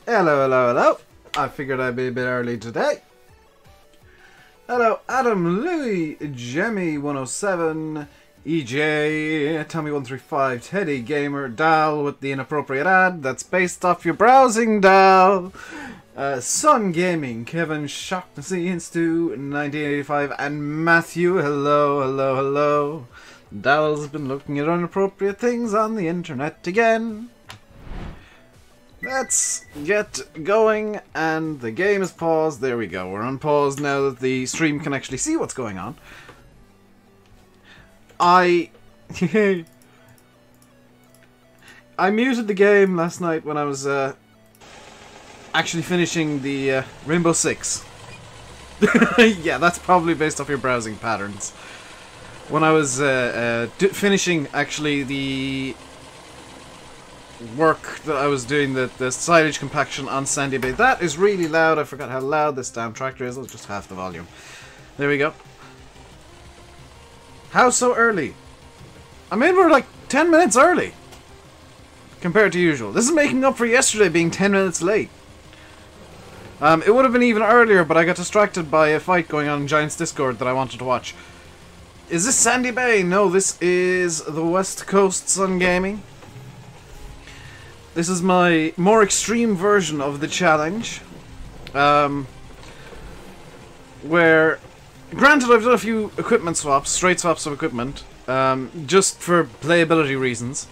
Hello, hello, hello. I figured I'd be a bit early today. Hello, Adam, Louie, Jemmy107, EJ, Tommy135, Teddy Gamer, Dal with the inappropriate ad that's based off your browsing, Dal. Sun Gaming, Kevin Shocked to See Instu 1985, and Matthew. Hello, hello, hello. Dal's been looking at inappropriate things on the internet again. Let's get going, and the game is paused. There we go, we're on pause now that the stream can actually see what's going on. I muted the game last night when I was actually finishing the Rainbow Six. Yeah, that's probably based off your browsing patterns. When I was finishing actually the work that I was doing, the silage compaction on Sandy Bay. That is really loud. I forgot how loud this damn tractor is. It's just half the volume. There we go. How so early? I mean, we're like 10 minutes early compared to usual. This is making up for yesterday being 10 minutes late. It would have been even earlier, but I got distracted by a fight going on in Giants Discord that I wanted to watch. Is this Sandy Bay? No, this is the West Coast Sun Gaming. This is my more extreme version of the challenge. Where, granted, I've done a few equipment swaps, straight swaps of equipment, just for playability reasons.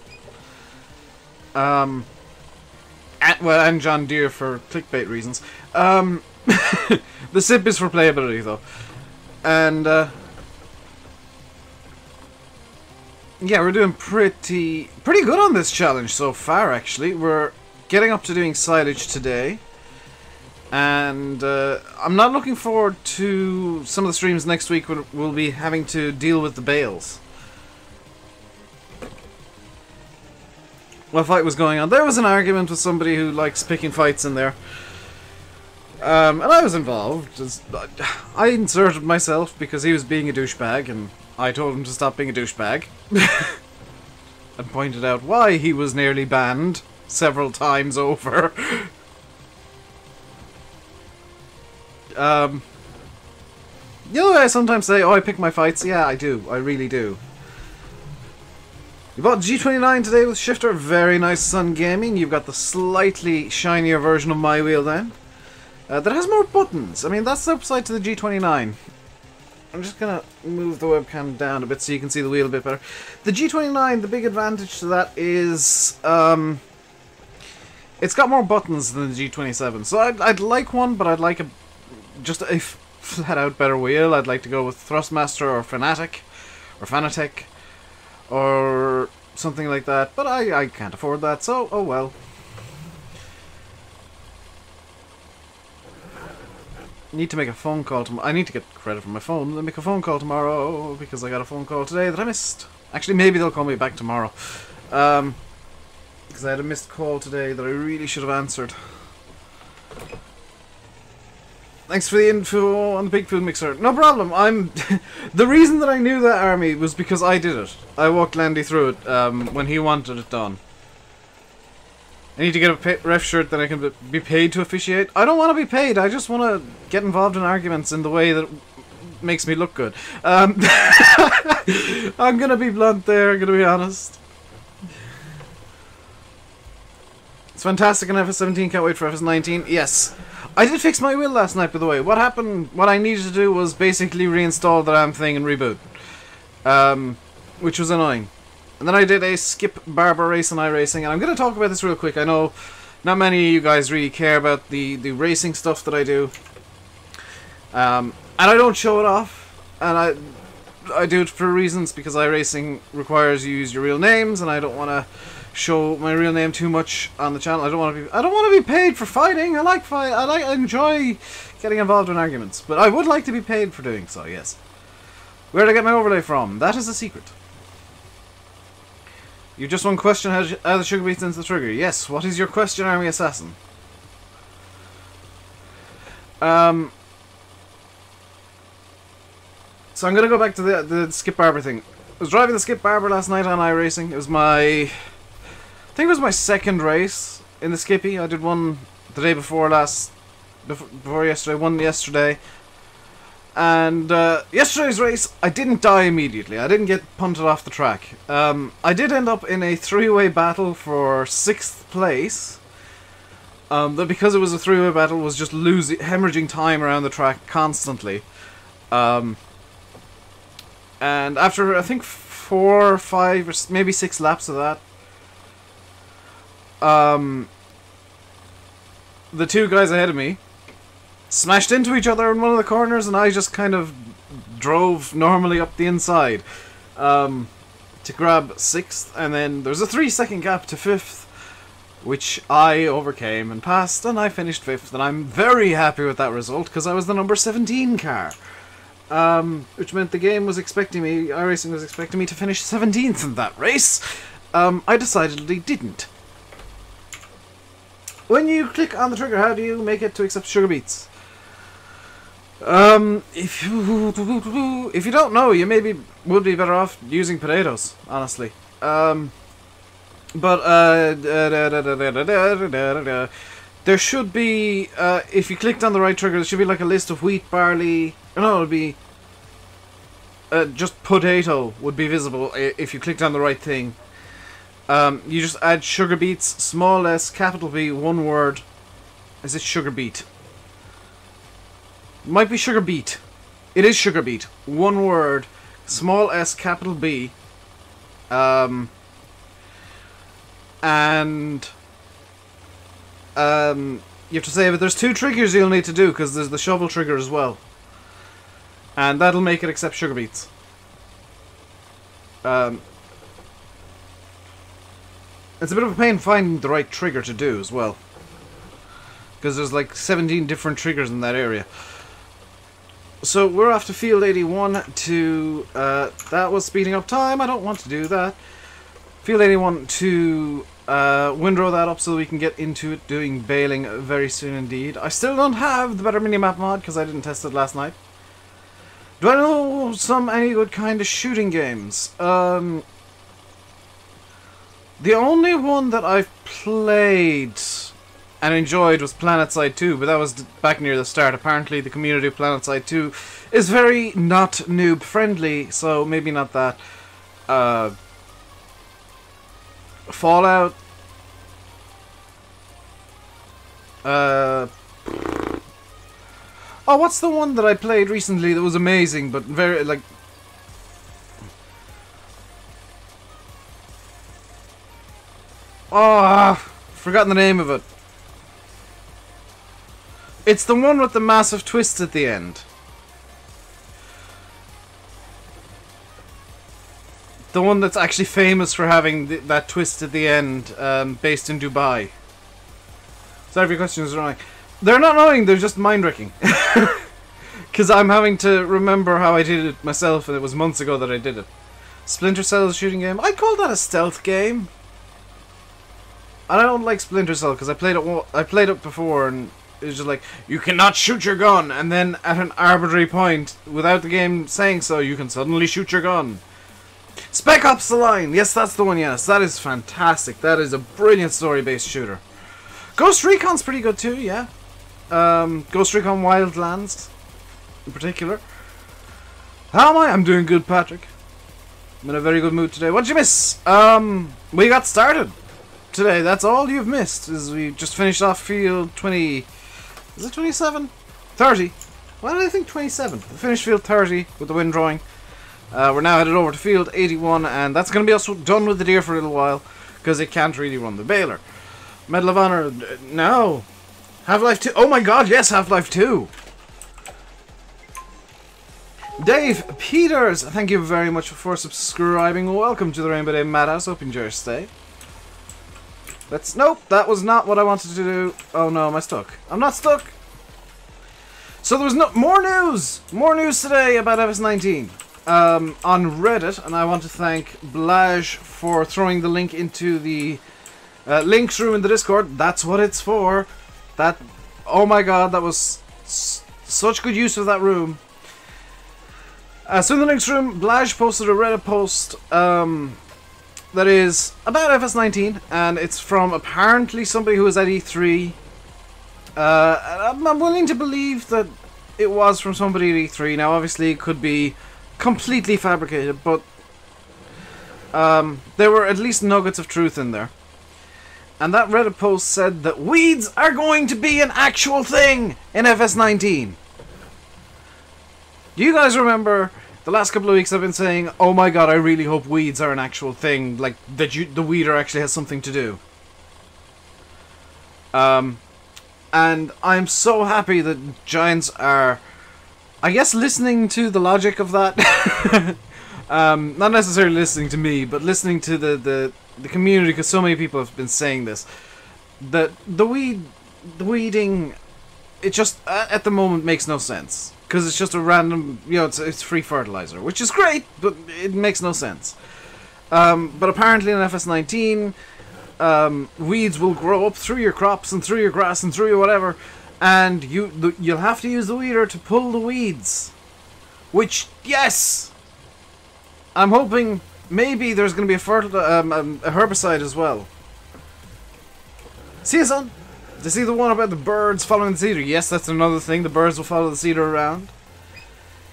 And John Deere for clickbait reasons. The SIP is for playability, though. And, yeah, we're doing pretty good on this challenge so far, actually. We're getting up to doing silage today. And I'm not looking forward to some of the streams next week when we'll be having to deal with the bales. What fight was going on? There was an argument with somebody who likes picking fights in there. And I was involved. I inserted myself because he was being a douchebag, and I told him to stop being a douchebag. And pointed out why he was nearly banned several times over. You know, I sometimes say, oh, I pick my fights. Yeah, I do. I really do. You bought G29 today with shifter. Very nice, Sun Gaming. You've got the slightly shinier version of my wheel then. That has more buttons. I mean, that's the upside to the G29. I'm just gonna move the webcam down a bit so you can see the wheel a bit better. The G29, the big advantage to that is it's got more buttons than the G27. So I'd like one, but I'd like just a flat-out better wheel. I'd like to go with Thrustmaster or Fanatec or something like that. But I can't afford that, so oh well. Need to make a phone call tomorrow. I need to get credit for my phone. Let me make a phone call tomorrow because I got a phone call today that I missed. Actually, maybe they'll call me back tomorrow. Because I had a missed call today that I really should have answered. Thanks for the info on the pig food mixer. No problem. The reason that I knew that army was because I did it. I walked Landy through it when he wanted it done. I need to get a ref shirt that I can be paid to officiate. I don't want to be paid. I just want to get involved in arguments in the way that makes me look good. I'm going to be blunt there. I'm going to be honest. It's fantastic in FS17. Can't wait for FS19. Yes. I did fix my wheel last night, by the way. What happened, what I needed to do was basically reinstall the damn thing and reboot. Which was annoying. And then I did a skip barber race on iRacing, and I'm going to talk about this real quick. I know not many of you guys really care about the racing stuff that I do. And I don't show it off, and I do it for reasons, because iRacing requires you use your real names, and I don't want to show my real name too much on the channel. I don't want to be paid for fighting. I enjoy getting involved in arguments, but I would like to be paid for doing so, yes. Where did I get my overlay from? That is a secret. You just one question, how the sugar beets into the trigger. Yes, what is your question, Army Assassin? So I'm going to go back to the Skip Barber thing. I was driving the Skip Barber last night on iRacing. It was my... I think it was my second race in the Skippy. I did one the day before before yesterday, won yesterday. And yesterday's race, I didn't die immediately. I didn't get punted off the track. I did end up in a three-way battle for 6th place. That because it was a three-way battle, was just hemorrhaging time around the track constantly. And after, I think, 4 or 5 or maybe 6 laps of that, the two guys ahead of me smashed into each other in one of the corners, and I just kind of drove normally up the inside to grab 6th, and then there's a 3-second gap to 5th, which I overcame and passed, and I finished 5th, and I'm very happy with that result because I was the number 17 car, which meant the game was expecting me, iRacing was expecting me to finish 17th in that race. I decidedly didn't. When you click on the trigger, how do you make it to accept sugar beets? If you don't know, you maybe would be better off using potatoes, honestly. There should be, if you clicked on the right trigger, there should be like a list of wheat, barley. No, it would be just potato would be visible if you clicked on the right thing. You just add sugar beets, small s, capital B, one word. Is it sugar beet? Might be sugar beet. It is sugar beet. One word, small s, capital B. You have to save it. There's 2 triggers you'll need to do because there's the shovel trigger as well, and that'll make it accept sugar beets. It's a bit of a pain finding the right trigger to do as well, because there's like 17 different triggers in that area. So we're off to field 81 to, that was speeding up time, I don't want to do that. Field 81 to windrow that up so we can get into it doing bailing very soon indeed. I still don't have the Better Minimap mod because I didn't test it last night. Do I know any good kind of shooting games? The only one that I've played and enjoyed was PlanetSide 2, but that was back near the start. Apparently the community of PlanetSide 2 is very not noob friendly, so maybe not that. Fallout. Oh, what's the one that I played recently that was amazing, but very, like... Oh, forgotten the name of it. It's the one with the massive twist at the end. The one that's actually famous for having that twist at the end, based in Dubai. Sorry if your questions are annoying. They're not annoying, they're just mind-wrecking. Because I'm having to remember how I did it myself, and it was months ago that I did it. Splinter Cell's shooting game. I'd call that a stealth game. And I don't like Splinter Cell because I played it before, and it was just like, you cannot shoot your gun, and then at an arbitrary point, without the game saying so, you can suddenly shoot your gun. Spec Ops: The Line. Yes, that's the one. Yes, that is fantastic. That is a brilliant story-based shooter. Ghost Recon's pretty good too. Yeah. Ghost Recon Wildlands, in particular. How am I? I'm doing good, Patrick. I'm in a very good mood today. What did you miss? We got started today. That's all you've missed. Is we just finished off field 20. Is it 27? 30. Why did I think 27? We finished field 30 with the windrowing. We're now headed over to field 81, and that's going to be us done with the deer for a little while, because it can't really run the baler. Medal of Honor, no. Half-Life 2, oh my god, yes, Half-Life 2. Dave Peters, thank you very much for subscribing. Welcome to the RainbowDave Madhouse. Hope you enjoy your stay. Nope, that was not what I wanted to do. Oh no, am I stuck? I'm not stuck. So there was more news! More news today about FS19. On Reddit, and I want to thank Blaj for throwing the link into the links room in the Discord. That's what it's for. That, oh my god, that was such good use of that room. So in the links room, Blaj posted a Reddit post that is about FS19, and it's from apparently somebody who was at E3 I'm willing to believe that it was from somebody at E3. Now, obviously, it could be completely fabricated, but there were at least nuggets of truth in there. And that Reddit post said that weeds are going to be an actual thing in FS19. Do you guys remember the last couple of weeks I've been saying, oh my god, I really hope weeds are an actual thing, like that the weeder actually has something to do. And I'm so happy that Giants are, I guess, listening to the logic of that. Not necessarily listening to me, but listening to the community, because so many people have been saying this. That the weeding, it just, at the moment, makes no sense. Because it's just a random, you know, it's free fertilizer, which is great, but it makes no sense. But apparently in FS19, weeds will grow up through your crops and through your grass and through your whatever, and you'll have to use the weeder to pull the weeds. Which, yes! I'm hoping maybe there's going to be a herbicide as well. See you, son? To see the one about the birds following the cedar. Yes, that's another thing. The birds will follow the cedar around.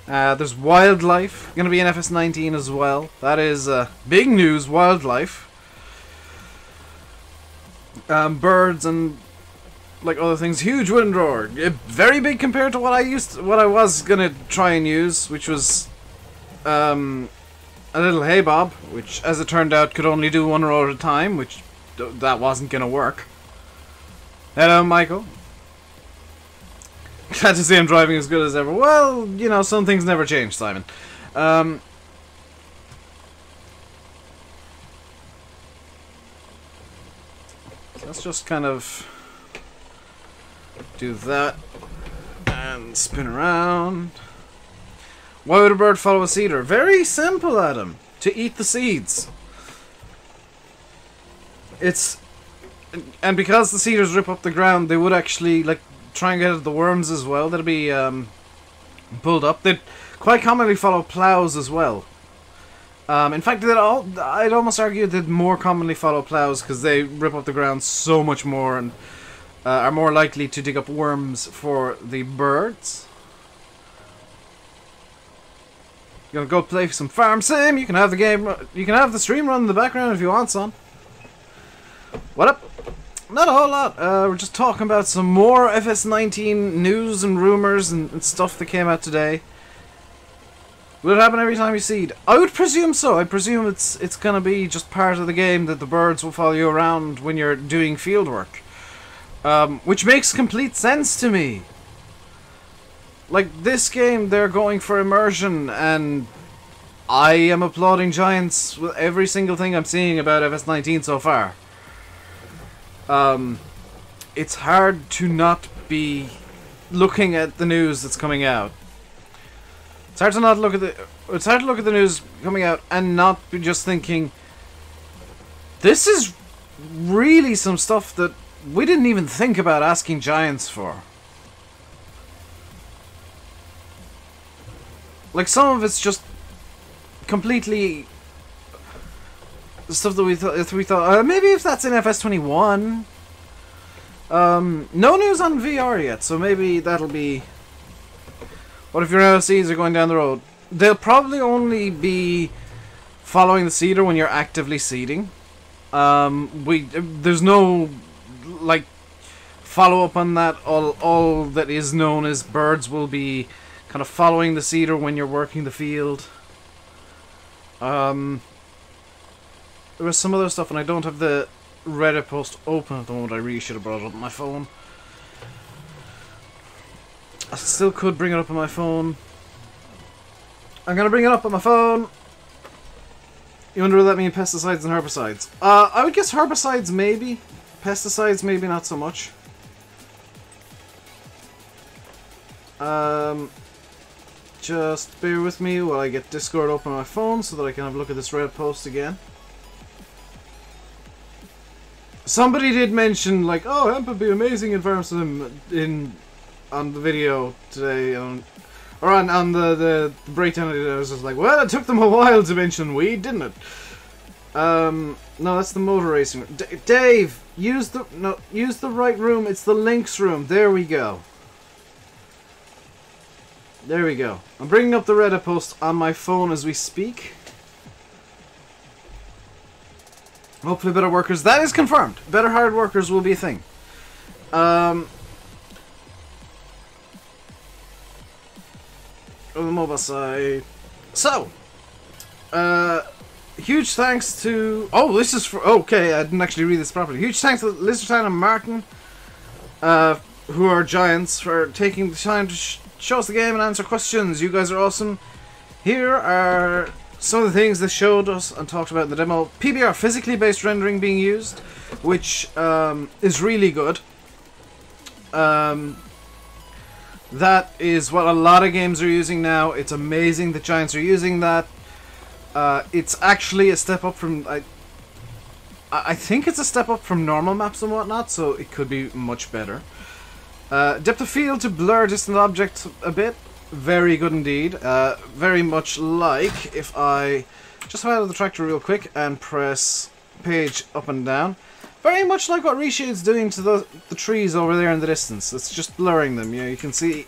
There's wildlife. Going to be in FS19 as well. That is big news, wildlife. Birds and like other things. Huge windrower. Very big compared to what I was going to try and use, which was a little hay bob, which as it turned out could only do one row at a time, which that wasn't going to work. Hello, Michael. Glad to see I'm driving as good as ever. Well, you know, some things never change, Simon. Let's just kind of do that and spin around. Why would a bird follow a cedar? Very simple, Adam. To eat the seeds. And because the cedars rip up the ground, they would actually, like, try and get at the worms as well. That'd be pulled up. They'd quite commonly follow plows as well. In fact, I'd almost argue they'd more commonly follow plows because they rip up the ground so much more and are more likely to dig up worms for the birds. You're gonna go play some farm sim. You can have the game. You can have the stream run in the background if you want, son. What up? Not a whole lot. We're just talking about some more FS19 news and rumors and stuff that came out today. Will it happen every time you seed? I would presume so. I presume it's gonna be just part of the game that the birds will follow you around when you're doing field work. Which makes complete sense to me. Like, this game, they're going for immersion, and I am applauding Giants with every single thing I'm seeing about FS19 so far. It's hard to not be looking at the news that's coming out. It's hard to not look at it's hard to look at the news coming out and not be just thinking, this is really some stuff that we didn't even think about asking Giants for. Like, some of it's just completely stuff that we thought maybe if that's in FS21. No news on VR yet, so maybe that'll be. What if your LCs are going down the road? They'll probably only be following the cedar when you're actively seeding. There's no like follow up on that. All that is known is birds will be kind of following the cedar when you're working the field. There was some other stuff, and I don't have the Reddit post open at the moment. I really should have brought it up on my phone. I still could bring it up on my phone. I'm gonna bring it up on my phone. You wonder what that means? Pesticides and herbicides. I would guess herbicides maybe. Pesticides maybe not so much. Just bear with me while I get Discord open on my phone so that I can have a look at this Reddit post again. Somebody did mention, like, oh, hemp would be amazing in farm sim on the video today, or on the breakdown. I was just like, well, it took them a while to mention weed, didn't it? No, that's the motor racing. Dave, use the right room. It's the links room. There we go. There we go. I'm bringing up the Reddit post on my phone as we speak. Hopefully better workers. That is confirmed. Better hired workers will be a thing. On the mobile side. So, huge thanks to... Oh, this is for... Okay, I didn't actually read this properly. Huge thanks to Lizardtime and Martin, who are giants, for taking the time to show us the game and answer questions. You guys are awesome. Here are some of the things they showed us and talked about in the demo. PBR, physically based rendering, being used, which is really good. That is what a lot of games are using now. It's amazing that Giants are using that. It's actually a step up from... I think it's a step up from normal maps and whatnot, so it could be much better. Depth of field to blur distant objects a bit. Very good indeed. Very much like if I just highlight the tractor real quick and press page up and down. Very much like what Reshade's doing to the trees over there in the distance. It's just blurring them. You know, you can see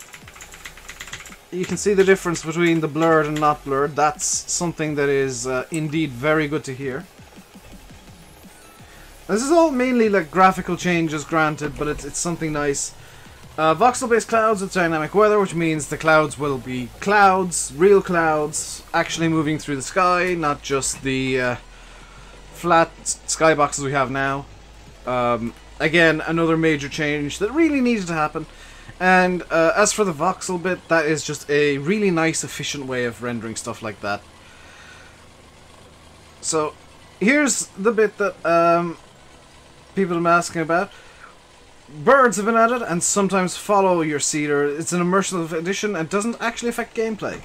the difference between the blurred and not blurred. That's something that is indeed very good to hear. This is all mainly like graphical changes, granted, but it's something nice. Voxel-based clouds with dynamic weather, which means the clouds will be clouds, real clouds, actually moving through the sky, not just the flat skyboxes we have now. Again, another major change that really needed to happen. And as for the voxel bit, that is just a really nice, efficient way of rendering stuff like that. So, here's the bit that people have been asking about. Birds have been added and sometimes follow your seeder. It's an immersive addition and doesn't actually affect gameplay.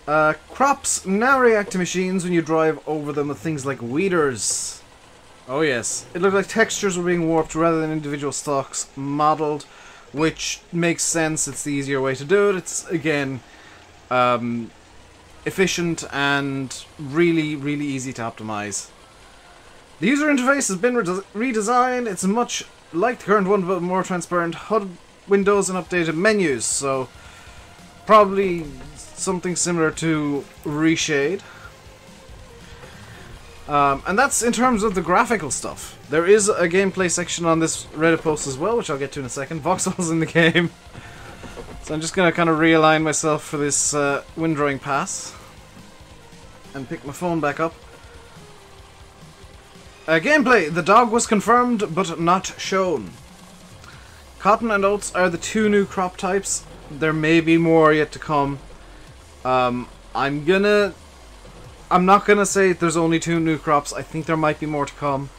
Crops now react to machines when you drive over them with things like weeders. Oh yes. It looked like textures were being warped rather than individual stalks modeled, which makes sense. It's the easier way to do it. It's, again, efficient and really, really easy to optimize. The user interface has been redesigned. It's much like the current one, but more transparent HUD windows and updated menus. So, probably something similar to Reshade. And that's in terms of the graphical stuff. There is a gameplay section on this Reddit post as well, which I'll get to in a second. Voxel's in the game. So I'm just going to kind of realign myself for this windrowing pass. And pick my phone back up. Gameplay. The dog was confirmed, but not shown. Cotton and oats are the two new crop types. There may be more yet to come. I'm not gonna say there's only two new crops. I think there might be more to come.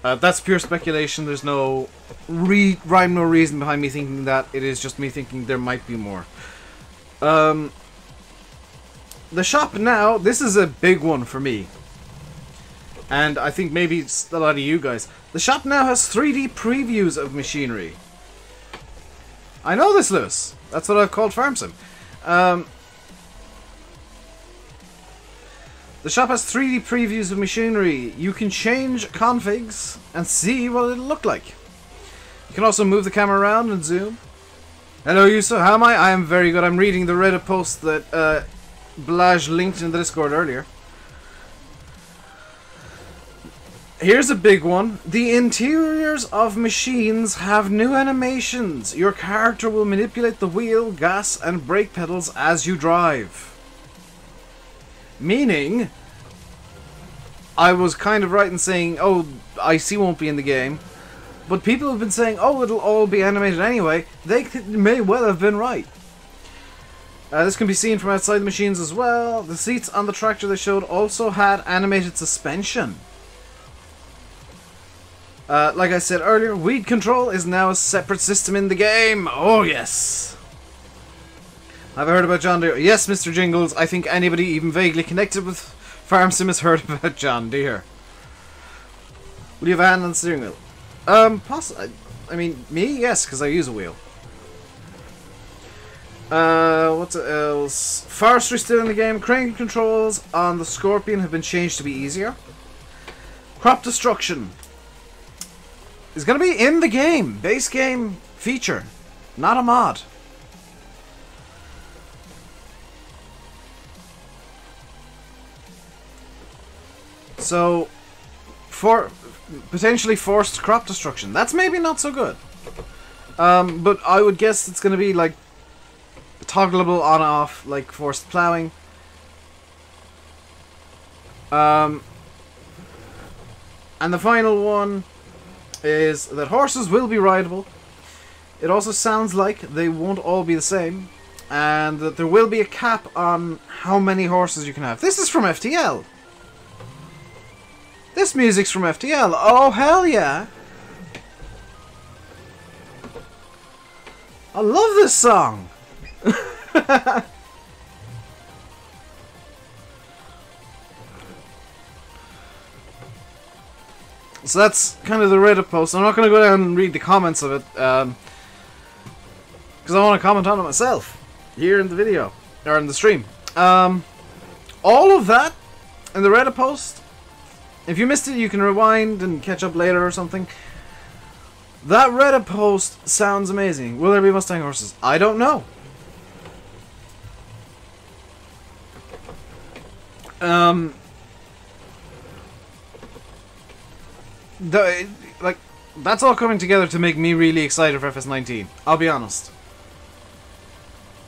That's pure speculation. There's no rhyme, no reason behind me thinking that. It is just me thinking there might be more. The shop now, this is a big one for me. And I think maybe it's a lot of you guys. The shop now has 3D previews of machinery. I know this, Lewis. That's what I've called FarmSim. The shop has 3D previews of machinery. You can change configs and see what it'll look like. You can also move the camera around and zoom. Hello, Yusa. How am I? I am very good. I'm reading the Reddit post that Blaj linked in the Discord earlier. Here's a big one. The interiors of machines have new animations. Your character will manipulate the wheel, gas, and brake pedals as you drive. Meaning, I was kind of right in saying, oh, IC won't be in the game. But people have been saying, oh, it'll all be animated anyway. They may well have been right. This can be seen from outside the machines as well. The seats on the tractor they showed also had animated suspension. Like I said earlier, weed control is now a separate system in the game. Oh, yes. Have I heard about John Deere? Yes, Mr. Jingles. I think anybody even vaguely connected with FarmSim has heard about John Deere. Will you have a hand on the steering wheel? I mean, me? Yes, because I use a wheel. What else? Forestry still in the game. Crane controls on the Scorpion have been changed to be easier. Crop destruction. is going to be in the game. Base game feature. Not a mod. So, for potentially forced crop destruction. That's maybe not so good. But I would guess it's going to be like toggleable on-off, like forced plowing. And the final one is that horses will be rideable. It also sounds like they won't all be the same, and that there will be a cap on how many horses you can have. This is from FTL. This music's from FTL. Oh, hell yeah. I love this song. So that's kind of the Reddit post. I'm not going to go down and read the comments of it, because I want to comment on it myself here in the video, or in the stream. All of that in the Reddit post. If you missed it, you can rewind and catch up later or something. That Reddit post sounds amazing. Will there be Mustang horses? I don't know. Like, that's all coming together to make me really excited for FS19. I'll be honest.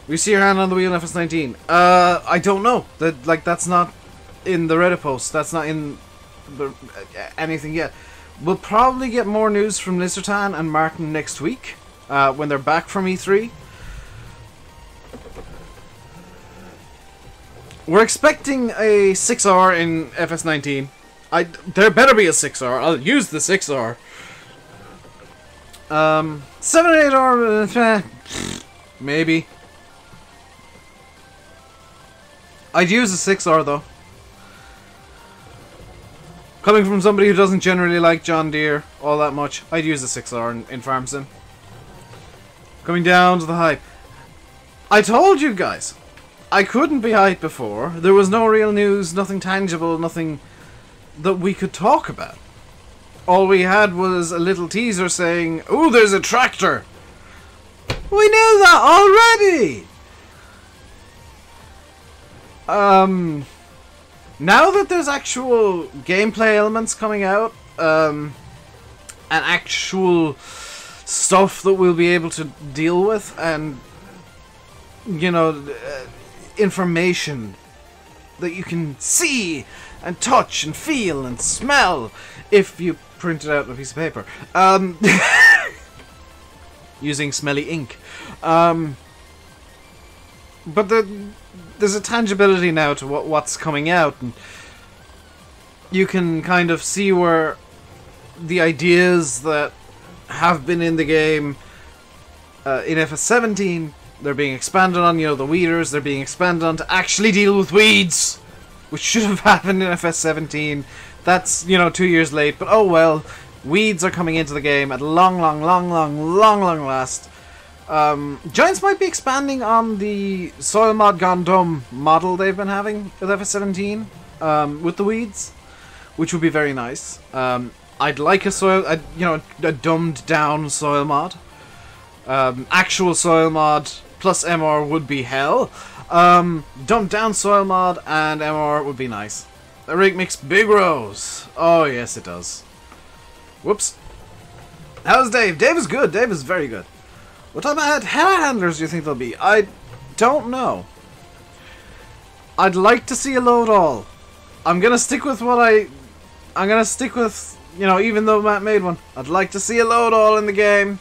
We see your hand on the wheel in FS19. I don't know. That's not in the Reddit post. That's not in anything yet. We'll probably get more news from Lizartan and Martin next week, when they're back from E3. We're expecting a 6R in FS19. There better be a 6R. I'll use the 6R. 7 and 8R, maybe. I'd use a 6R though. Coming from somebody who doesn't generally like John Deere all that much, I'd use a 6R in Farm Sim. Coming down to the hype. I told you guys, I couldn't be hyped before. There was no real news, nothing tangible, nothing that we could talk about. All we had was a little teaser saying, "Ooh, there's a tractor." We knew that already! Now that there's actual gameplay elements coming out, and actual stuff that we'll be able to deal with, and, you know, information that you can see and touch and feel and smell if you print it out on a piece of paper, using smelly ink. But there's a tangibility now to what's coming out, and you can kind of see where the ideas that have been in the game in FS17, they're being expanded on. You know, the weeders, they're being expanded on to actually deal with weeds, which should have happened in FS17. That's, you know, 2 years late, but oh well. Weeds are coming into the game at long last. Giants might be expanding on the soil mod gone dumb model they've been having with FS17, with the weeds, which would be very nice. I'd like a a dumbed down soil mod. Actual soil mod plus MR would be hell. Dumbed down soil mod and MR would be nice. The rig makes big rows. Oh yes, it does. Whoops. How's Dave? Dave is good. Dave is very good. What type of handlers do you think they'll be? I don't know. I'd like to see a load all. I'm gonna stick with I'm gonna stick with, you know, even though Matt made one, I'd like to see a load all in the game.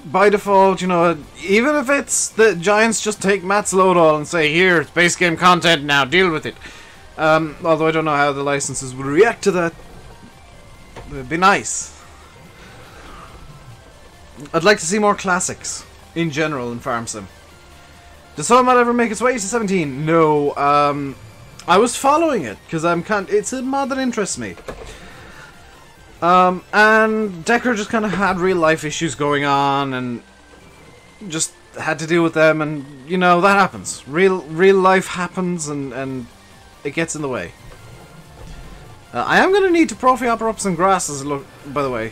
By default, you know, even if it's the Giants just take Matt's load all and say, "Here, it's base game content now, deal with it." Although I don't know how the licenses would react to that. It'd be nice. I'd like to see more classics in general in Farm Sim. Does soil mod ever make its way to 17? No. I was following it because it's a mod that interests me. And Decker just kind of had real life issues going on and just had to deal with them, and you know, that happens. Real life happens, and it gets in the way. I am going to need to prophy-hopper up some grasses, look, by the way.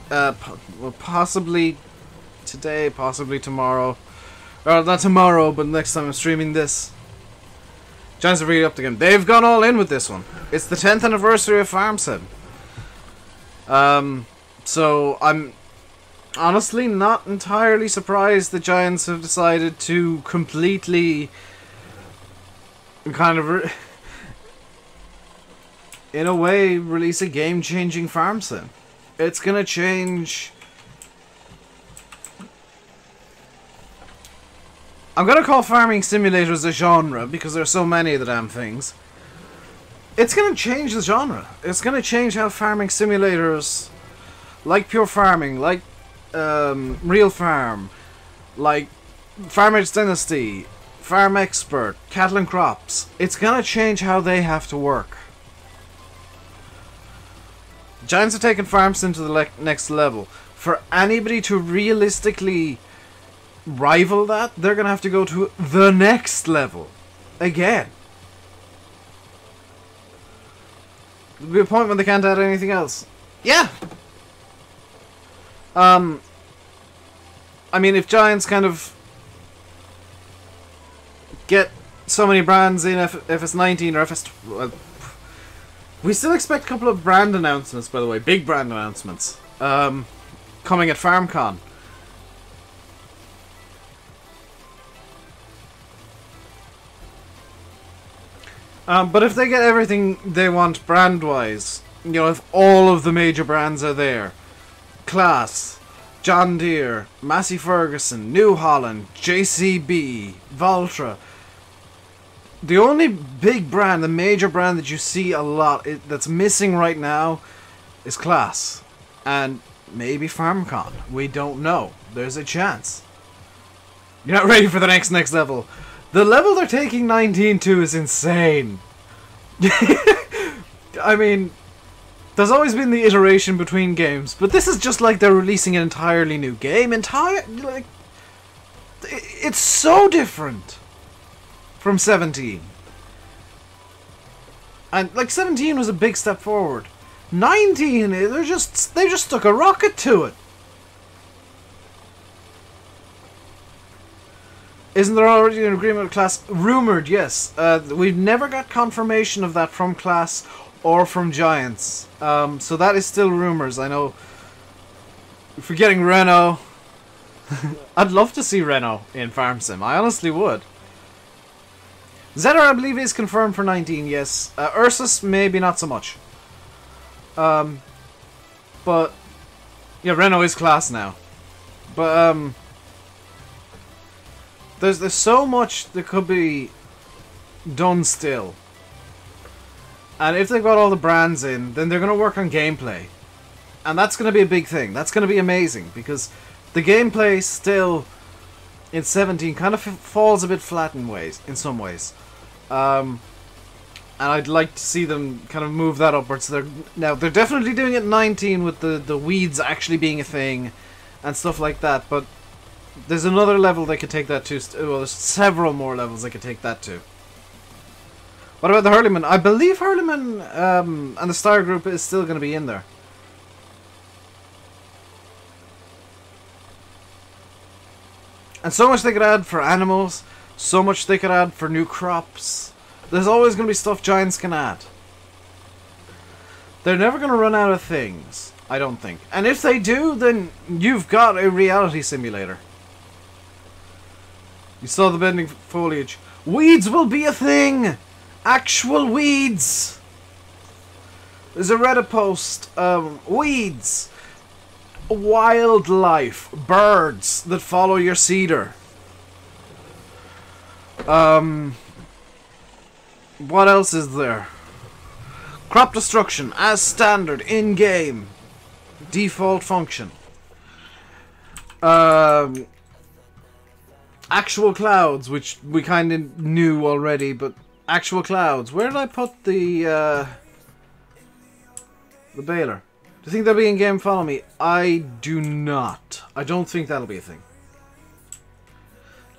Well, possibly today, possibly tomorrow. Or not tomorrow, but next time I'm streaming this. Giants are really up the game. They've gone all in with this one. It's the 10th anniversary of Farm Sim. So I'm honestly not entirely surprised the Giants have decided to completely kind of in a way release a game-changing Farm Sim. It's gonna change. I'm gonna call farming simulators a genre because there's so many of the damn things. It's gonna change the genre. It's gonna change how farming simulators, like Pure Farming, like Real Farm, like Farmer's Dynasty, Farm Expert, Cattle and Crops. It's gonna change how they have to work. Giants are taking Farm Sim to the next level. For anybody to realistically rival that, they're gonna have to go to the next level again. There'll be a point when they can't add anything else. Yeah. I mean, if Giants kind of get so many brands in FS19 or FS... we still expect a couple of brand announcements, by the way. Big brand announcements. Coming at FarmCon. But if they get everything they want brand-wise, you know, if all of the major brands are there, Class, John Deere, Massey Ferguson, New Holland, JCB, Valtra, the only big brand, the major brand that you see a lot, that's missing right now, is Class. And maybe FarmCon. We don't know. There's a chance. You're not ready for the next level. The level they're taking 19 to is insane. I mean, there's always been the iteration between games, but this is just like they're releasing an entirely new game. Like, it's so different from 17. And like 17 was a big step forward. 19, they just stuck a rocket to it. Isn't there already an agreement with Class? Rumoured, yes. We've never got confirmation of that from Class or from Giants. So that is still rumours. I know. Forgetting Renault. I'd love to see Renault in Farm Sim. I honestly would. Zetter, I believe, is confirmed for 19, yes. Ursus, maybe not so much. But yeah, Renault is Class now. But there's so much that could be done still. And if they've got all the brands in, then they're going to work on gameplay. And that's going to be a big thing. That's going to be amazing, because the gameplay still in 17 kind of falls a bit flat in some ways. And I'd like to see them kind of move that upwards. Now, they're definitely doing it in 19 with the weeds actually being a thing and stuff like that, but there's another level they could take that to. Well, there's several more levels they could take that to. What about the Hurleyman? I believe Hurleyman and the Star Group is still going to be in there. And so much they could add for animals, so much they could add for new crops. There's always going to be stuff Giants can add. They're never going to run out of things, I don't think. And if they do, then you've got a reality simulator. You saw the bending foliage. Weeds will be a thing! Actual weeds! There's a Reddit post. Weeds. Wildlife. Birds that follow your cedar. What else is there? Crop destruction as standard in game. Default function. Actual clouds, which we kind of knew already, but actual clouds. Where did I put the baler? Do you think they'll be in game? Follow me. I do not. I don't think that'll be a thing.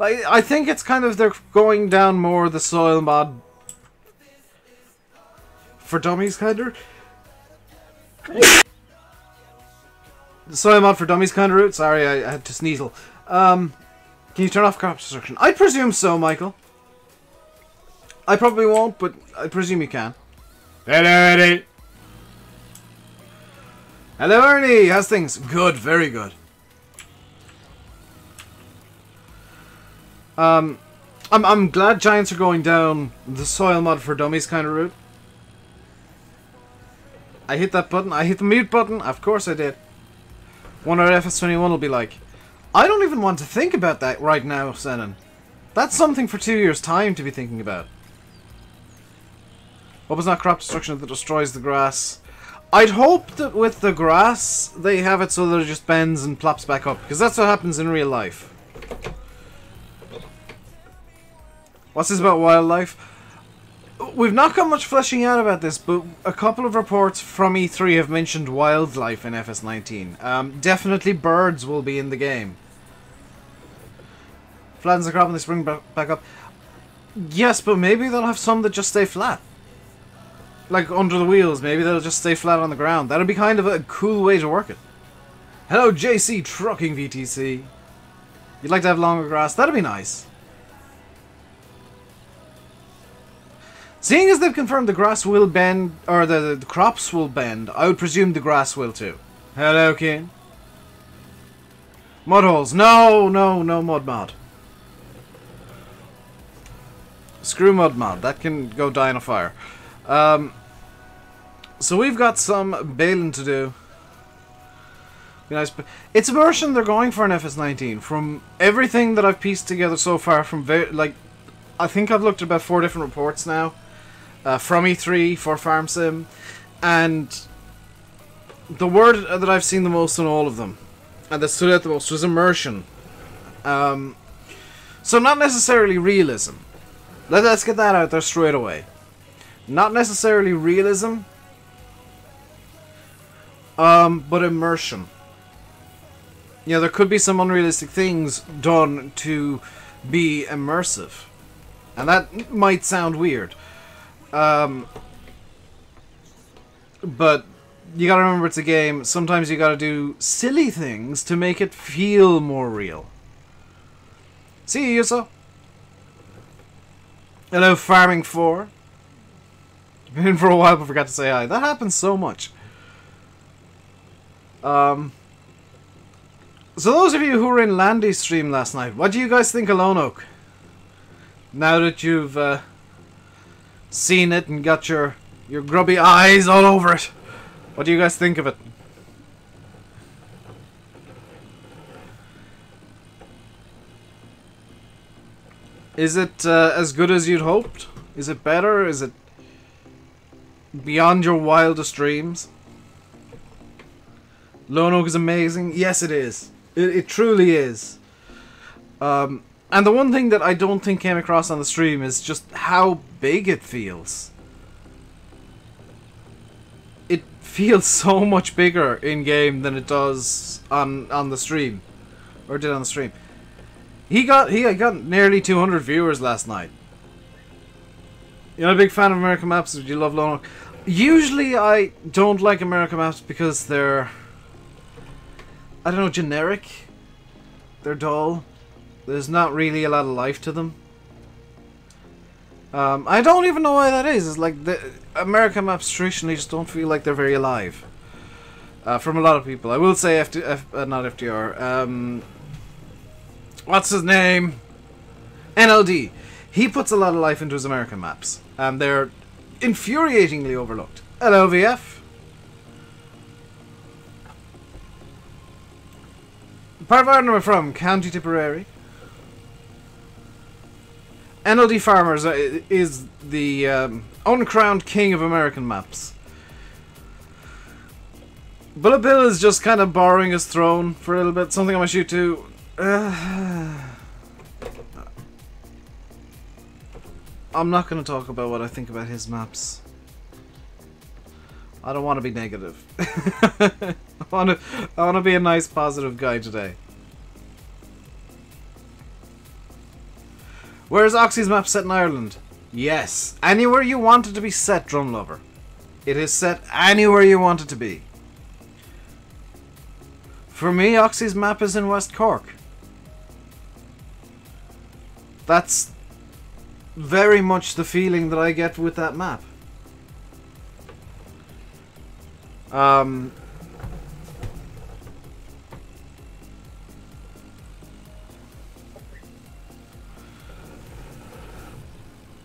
I think it's kind of they're going down more the soil mod for dummies kind of. The soil mod for dummies kind of route. Sorry, I had to sneasel. Can you turn off crop destruction? I presume so, Michael. I probably won't, but I presume you can. Hello, Ernie. Hello, Ernie. How's things? Good, very good. I'm glad Giants are going down the soil mod for dummies kind of route. I hit that button. I hit the mute button. Of course I did. Wonder what FS21 will be like. I don't even want to think about that right now, Senan. That's something for 2 years' time to be thinking about. What was not crop destruction that destroys the grass? I'd hope that with the grass, they have it so that it just bends and plops back up. Because that's what happens in real life. What's this about wildlife? We've not got much fleshing out about this, but a couple of reports from E3 have mentioned wildlife in FS19. Definitely birds will be in the game. Flattens the crop and they spring back up. Yes, but maybe they'll have some that just stay flat. Like under the wheels, maybe they'll just stay flat on the ground. That'd be kind of a cool way to work it. Hello, JC Trucking VTC. You'd like to have longer grass? That'd be nice. Seeing as they've confirmed the grass will bend, or the crops will bend, I would presume the grass will too. Hello, King. Mud holes. No, no, no mud mod. Screw mud mod. That can go die in a fire. So we've got some baling to do. Be nice, but it's immersion they're going for in FS19. From everything that I've pieced together so far, from I think I've looked at about 4 different reports now. From E3 for Farm Sim, and the word that I've seen the most in all of them, and that stood out the most, was immersion. So not necessarily realism. Let's get that out there straight away. Not necessarily realism, but immersion. Yeah, there could be some unrealistic things done to be immersive, and that might sound weird. But you gotta remember it's a game. Sometimes you gotta do silly things to make it feel more real. See you, Yuso. Hello, Farming 4. Been in for a while but forgot to say hi. That happens so much. So those of you who were in Landy's stream last night, what do you guys think of Lone Oak? Now that you've seen it and got your grubby eyes all over it. What do you guys think of it? Is it as good as you'd hoped? Is it better? Is it beyond your wildest dreams? Lone Oak is amazing. Yes, it is. It truly is. And the one thing that I don't think came across on the stream is just how big it feels. It feels so much bigger in game than it does on the stream, or did on the stream. He got nearly 200 viewers last night. You're not a big fan of American Maps? Do you love Lone Oak? Usually I don't like American Maps because they're, I don't know, generic. They're dull. There's not really a lot of life to them. I don't even know why that is. It's like the American maps traditionally just don't feel like they're very alive. From a lot of people. I will say not FDR. What's his name? NLD. He puts a lot of life into his American maps. And they're infuriatingly overlooked. Hello, VF. Part of Ireland I'm from, County Tipperary. NLD Farmers is the uncrowned king of American maps. BulletBill is just kind of borrowing his throne for a little bit. Something I might shoot to. I'm not going to talk about what I think about his maps. I don't want to be negative. I want to be a nice, positive guy today. Where's Oxy's map set in Ireland? Yes. Anywhere you want it to be set, Drumlover. It is set anywhere you want it to be. For me, Oxy's map is in West Cork. That's very much the feeling that I get with that map. Now,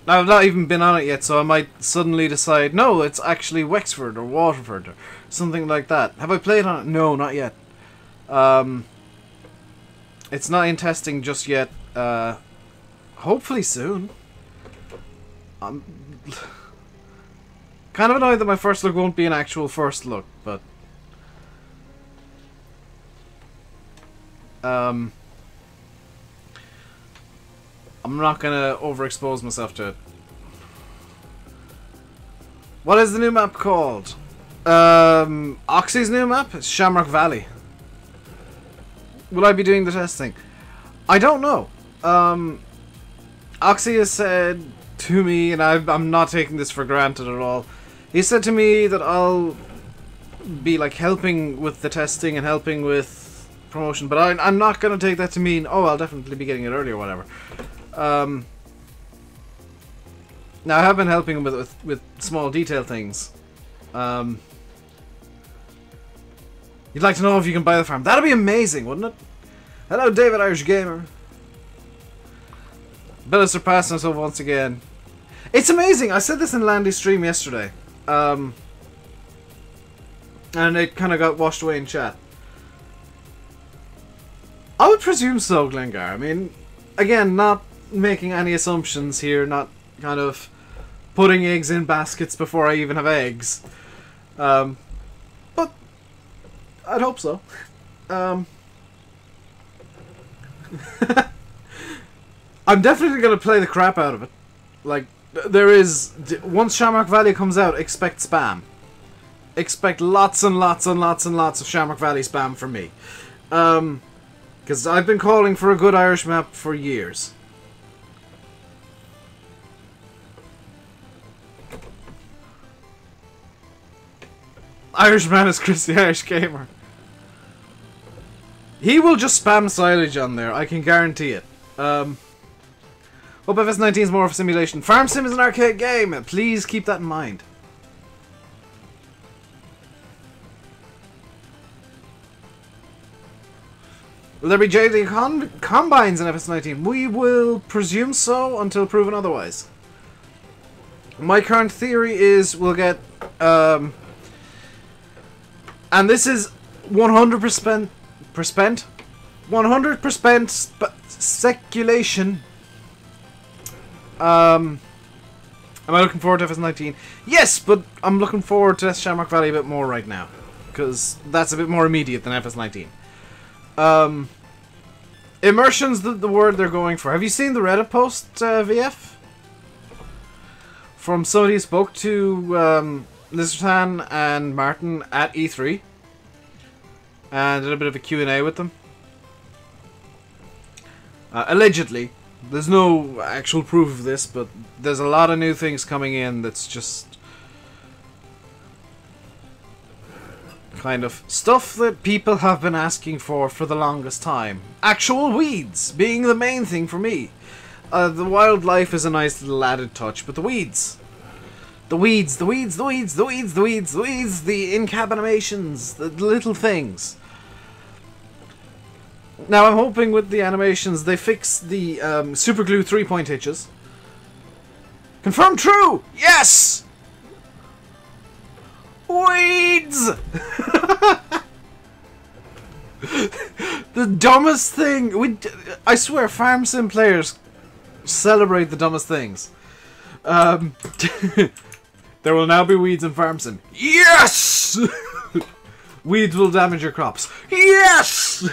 I've not even been on it yet, so I might suddenly decide, no, it's actually Wexford or Waterford or something like that. Have I played on it? No, not yet. It's not in testing just yet. Hopefully soon. I'm kind of annoyed that my first look won't be an actual first look, but... I'm not gonna overexpose myself to it. What is the new map called? Oxy's new map? It's Shamrock Valley. Will I be doing the testing? I don't know. Oxy has said to me, and I'm not taking this for granted at all, he said to me that I'll be like helping with the testing and helping with promotion, but I'm not going to take that to mean, oh, I'll definitely be getting it early or whatever. Now I have been helping him with small detail things. You'd like to know if you can buy the farm. That'd be amazing, wouldn't it? Hello, David Irish Gamer. Bill has surpassed himself once again. It's amazing. I said this in Landy's stream yesterday. And it kind of got washed away in chat. I would presume so, Glengar. I mean, again, not making any assumptions here, not kind of putting eggs in baskets before I even have eggs. But I'd hope so. I'm definitely going to play the crap out of it. Like, there is... Once Shamrock Valley comes out, expect spam. Expect lots and lots and lots and lots of Shamrock Valley spam from me. Because I've been calling for a good Irish map for years. Irishman is Chris the Irish Gamer. He will just spam silage on there, I can guarantee it. Hope FS19 is more of a simulation. Farm Sim is an arcade game, please keep that in mind. Will there be JD Combines in FS19? We will presume so until proven otherwise. My current theory is we'll get... and this is 100% 100% speculation. Am I looking forward to FS19? Yes, but I'm looking forward to Shamrock Valley a bit more right now. Because that's a bit more immediate than FS19. Immersion's the word they're going for. Have you seen the Reddit post, VF? From somebody who spoke to Lizardan and Martin at E3. And did a bit of a Q&A with them. Allegedly. There's no actual proof of this, but there's a lot of new things coming in that's just... kind of stuff that people have been asking for the longest time. Actual weeds being the main thing for me. The wildlife is a nice little added touch, but the weeds... The weeds, the weeds, the weeds, the weeds, the weeds, the weeds, the in-cab animations, the little things. Now I'm hoping with the animations they fix the superglue 3-point hitches. Confirm true! Yes! Weeds! The dumbest thing. I swear, Farm Sim players celebrate the dumbest things. There will now be weeds in Farm Sim. Yes! Weeds will damage your crops. Yes!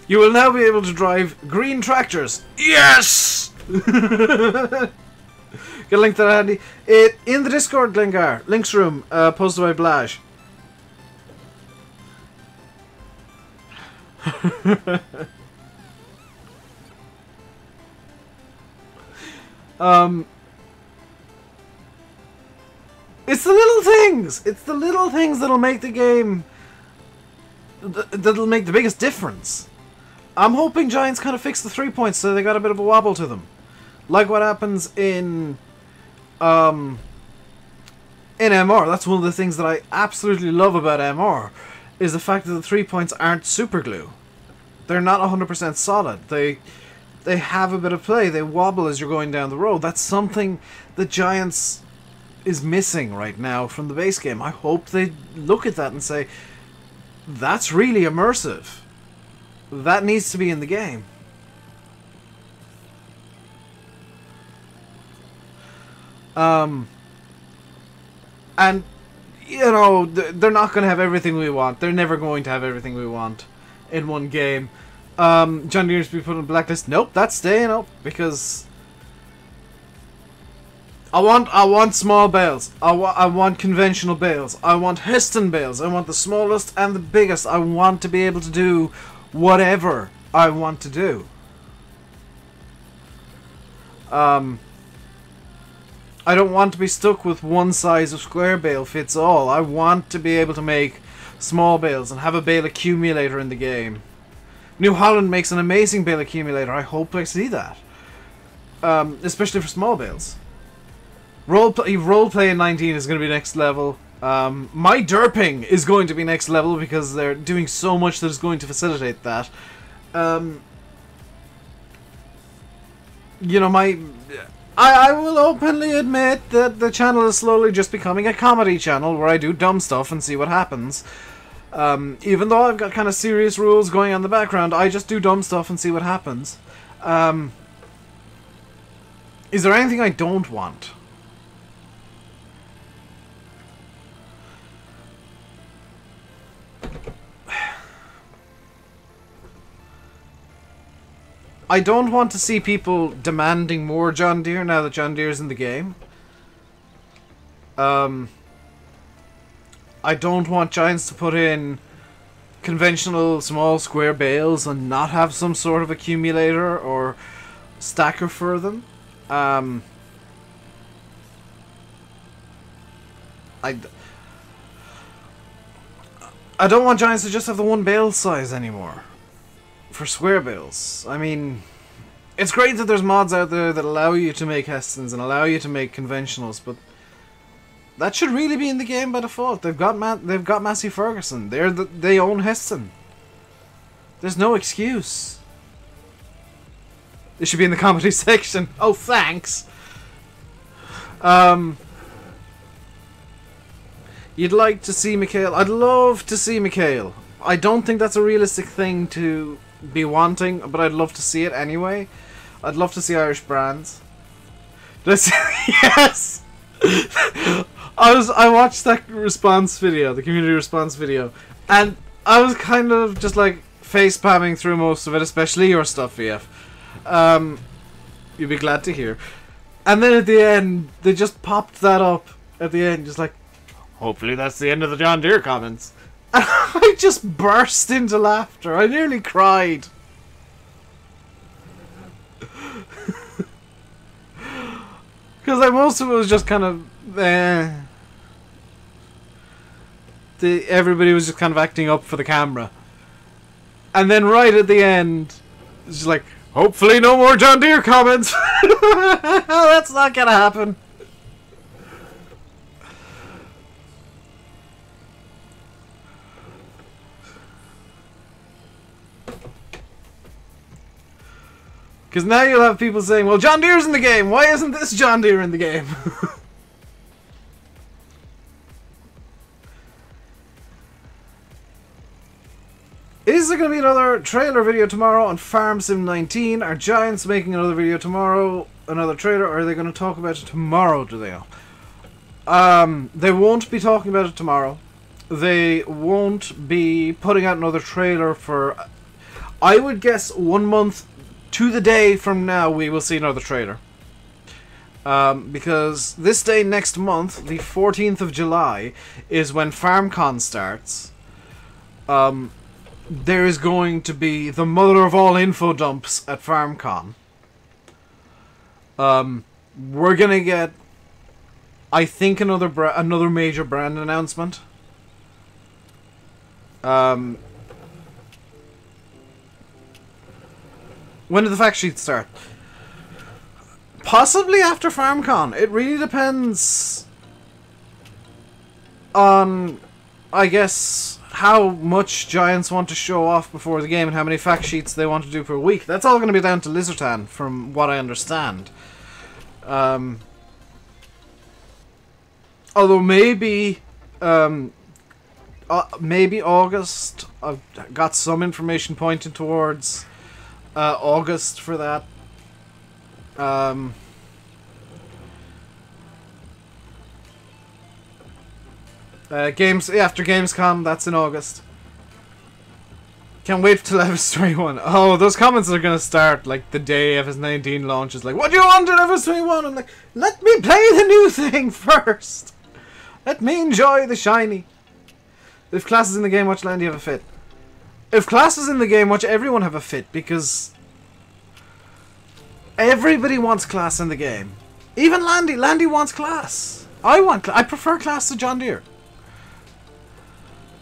You will now be able to drive green tractors. Yes! Get a link to that handy. In the Discord, Glengar. Links room, posted by Blaj. It's the little things! It's the little things that'll make the game... that'll make the biggest difference. I'm hoping Giants kind of fix the 3 points so they got a bit of a wobble to them. Like what happens in MR. That's one of the things that I absolutely love about MR, is the fact that the 3 points aren't super glue. They're not 100% solid. They have a bit of play. They wobble as you're going down the road. That's something the Giants is missing right now from the base game. I hope they look at that and say, that's really immersive. That needs to be in the game. And, you know, they're not going to have everything we want. They're never going to have everything we want in one game. John Deere's be put on blacklist. Nope, that's staying up because I want small bales. I want conventional bales. I want Heston bales. I want the smallest and the biggest. I want to be able to do whatever I want to do. I don't want to be stuck with one size of square bale fits all. I want to be able to make small bales and have a bale accumulator in the game. New Holland makes an amazing bale accumulator. I hope I see that. Especially for small bales. Roleplay in 19 is going to be next level. My derping is going to be next level because they're doing so much that is going to facilitate that. You know, I will openly admit that the channel is slowly just becoming a comedy channel where I do dumb stuff and see what happens. Even though I've got kind of serious rules going on in the background, I just do dumb stuff and see what happens. Is there anything I don't want? I don't want to see people demanding more John Deere now that John Deere's in the game. I don't want Giants to put in conventional small square bales and not have some sort of accumulator or stacker for them. I don't want Giants to just have the one bale size anymore for square bales. I mean, it's great that there's mods out there that allow you to make Hestons and allow you to make conventionals, but that should really be in the game by default. They've got Massey Ferguson. They own Heston. There's no excuse. It should be in the comedy section. Oh, thanks. You'd like to see Mikhail. I'd love to see Mikhail. I don't think that's a realistic thing to be wanting, but I'd love to see it anyway. I'd love to see Irish brands. Yes! I watched that response video, the community response video, and I was kind of just like face palming through most of it, especially your stuff, VF. You'd be glad to hear. And then at the end, they just popped that up at the end, just like, hopefully that's the end of the John Deere comments. And I just burst into laughter. I nearly cried. Because like, most of it was just kind of everybody was just kind of acting up for the camera. And then right at the end, it's just like, hopefully no more John Deere comments. That's not gonna happen. Because now you'll have people saying, well, John Deere's in the game. Why isn't this John Deere in the game? Is there going to be another trailer video tomorrow on Farm Sim 19? Are Giants making another video tomorrow? Another trailer? Or are they going to talk about it tomorrow, do they? They won't be talking about it tomorrow. They won't be putting out another trailer for... I would guess 1 month to the day from now we will see another trailer. Because this day next month, the 14th of July, is when FarmCon starts. There is going to be the mother of all info dumps at FarmCon. We're gonna get I think another major brand announcement. When did the fact sheet start? Possibly after FarmCon. It really depends on, I guess, how much Giants want to show off before the game and how many fact sheets they want to do per week. That's all going to be down to Lizartan, from what I understand. Although maybe August. I've got some information pointing towards August for that. Games after Gamescom, that's in August. Can't wait till FS21. Oh, those comments are gonna start like the day FS19 launches. Like, what do you want in FS21? I'm like, let me play the new thing first. Let me enjoy the shiny. If class is in the game, watch Landy have a fit. If class is in the game, watch everyone have a fit, because everybody wants class in the game. Even Landy. Landy wants class. I prefer class to John Deere.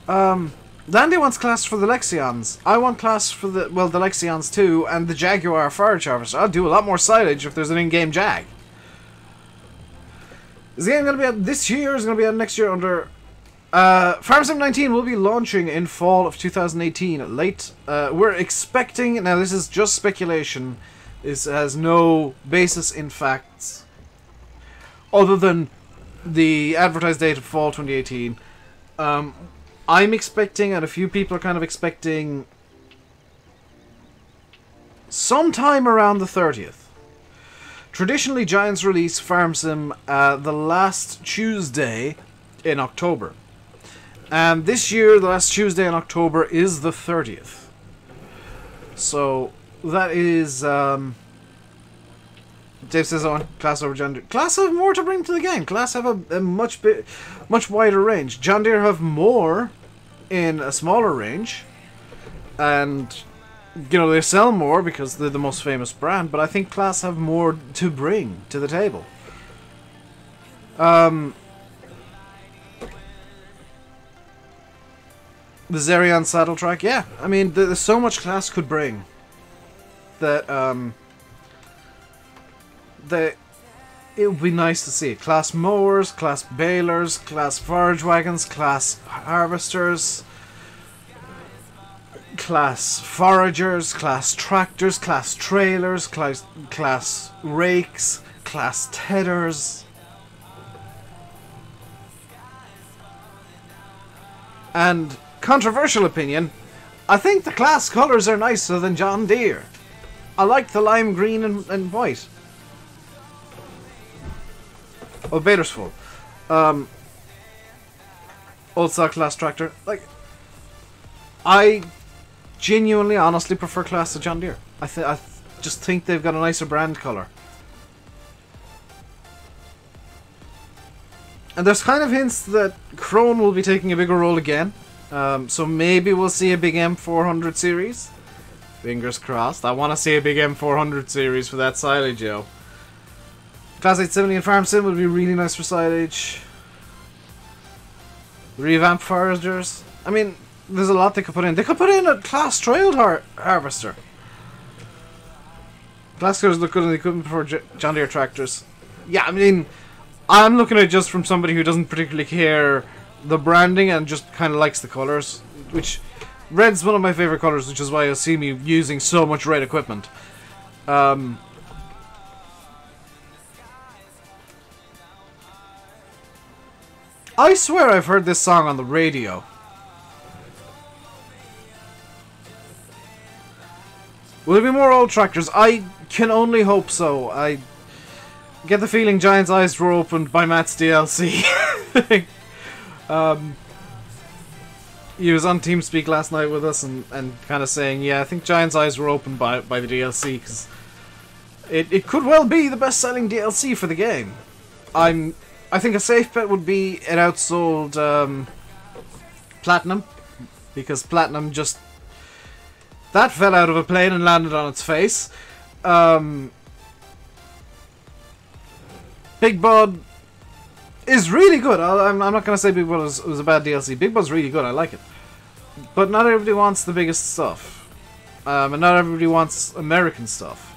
Landy wants class for the Lexions. I want class for the Lexions too, and the Jaguar Forage Harvester. I'll do a lot more silage if there's an in-game Jag. Is the game going to be out this year, or is it going to be out next year under... FarmSim 19 will be launching in fall of 2018, late. We're expecting... Now, this is just speculation. This has no basis in facts, other than the advertised date of fall 2018. I'm expecting, and a few people are kind of expecting, sometime around the 30th. Traditionally, Giants release FarmSim the last Tuesday in October. And this year, the last Tuesday in October is the 30th. So, that is... Dave says, I want class over John Deere. Class have more to bring to the game. Class have a much wider range. John Deere have more in a smaller range. And, you know, they sell more because they're the most famous brand. But I think Class have more to bring to the table. The Zerion saddle track, yeah. I mean, there's so much Class could bring that, it would be nice to see. Class mowers, class balers, class forage wagons, class harvesters, class foragers, class tractors, class trailers, class rakes, class tedders. And, controversial opinion, I think the class colours are nicer than John Deere. I like the lime green and white. Oh, baler's full. Old stock class tractor. Like, I genuinely, honestly prefer class to John Deere. I just think they've got a nicer brand colour. And there's kind of hints that Krone will be taking a bigger role again. So maybe we'll see a big M400 series. Fingers crossed. I want to see a big M400 series for that silage, yo. Class 870 and FarmSim would be really nice for silage. Revamp foragers. I mean, there's a lot they could put in. They could put in a class trailed harvester. Class cars look good in the equipment for John Deere tractors. Yeah, I mean, I'm looking at it just from somebody who doesn't particularly care the branding and just kind of likes the colours. Which, red's one of my favourite colours, which is why you'll see me using so much red equipment. I swear I've heard this song on the radio. Will there be more old tractors? I can only hope so. I get the feeling Giant's eyes were opened by Matt's DLC. He was on TeamSpeak last night with us and kind of saying, yeah, I think Giant's eyes were opened by the DLC, because it could well be the best-selling DLC for the game. I think a safe bet would be it outsold Platinum, because Platinum just... that fell out of a plane and landed on its face. Big Bud is really good. I'm not going to say Big Buzz was a bad DLC. Big Buzz is really good. I like it. But not everybody wants the biggest stuff. And not everybody wants American stuff.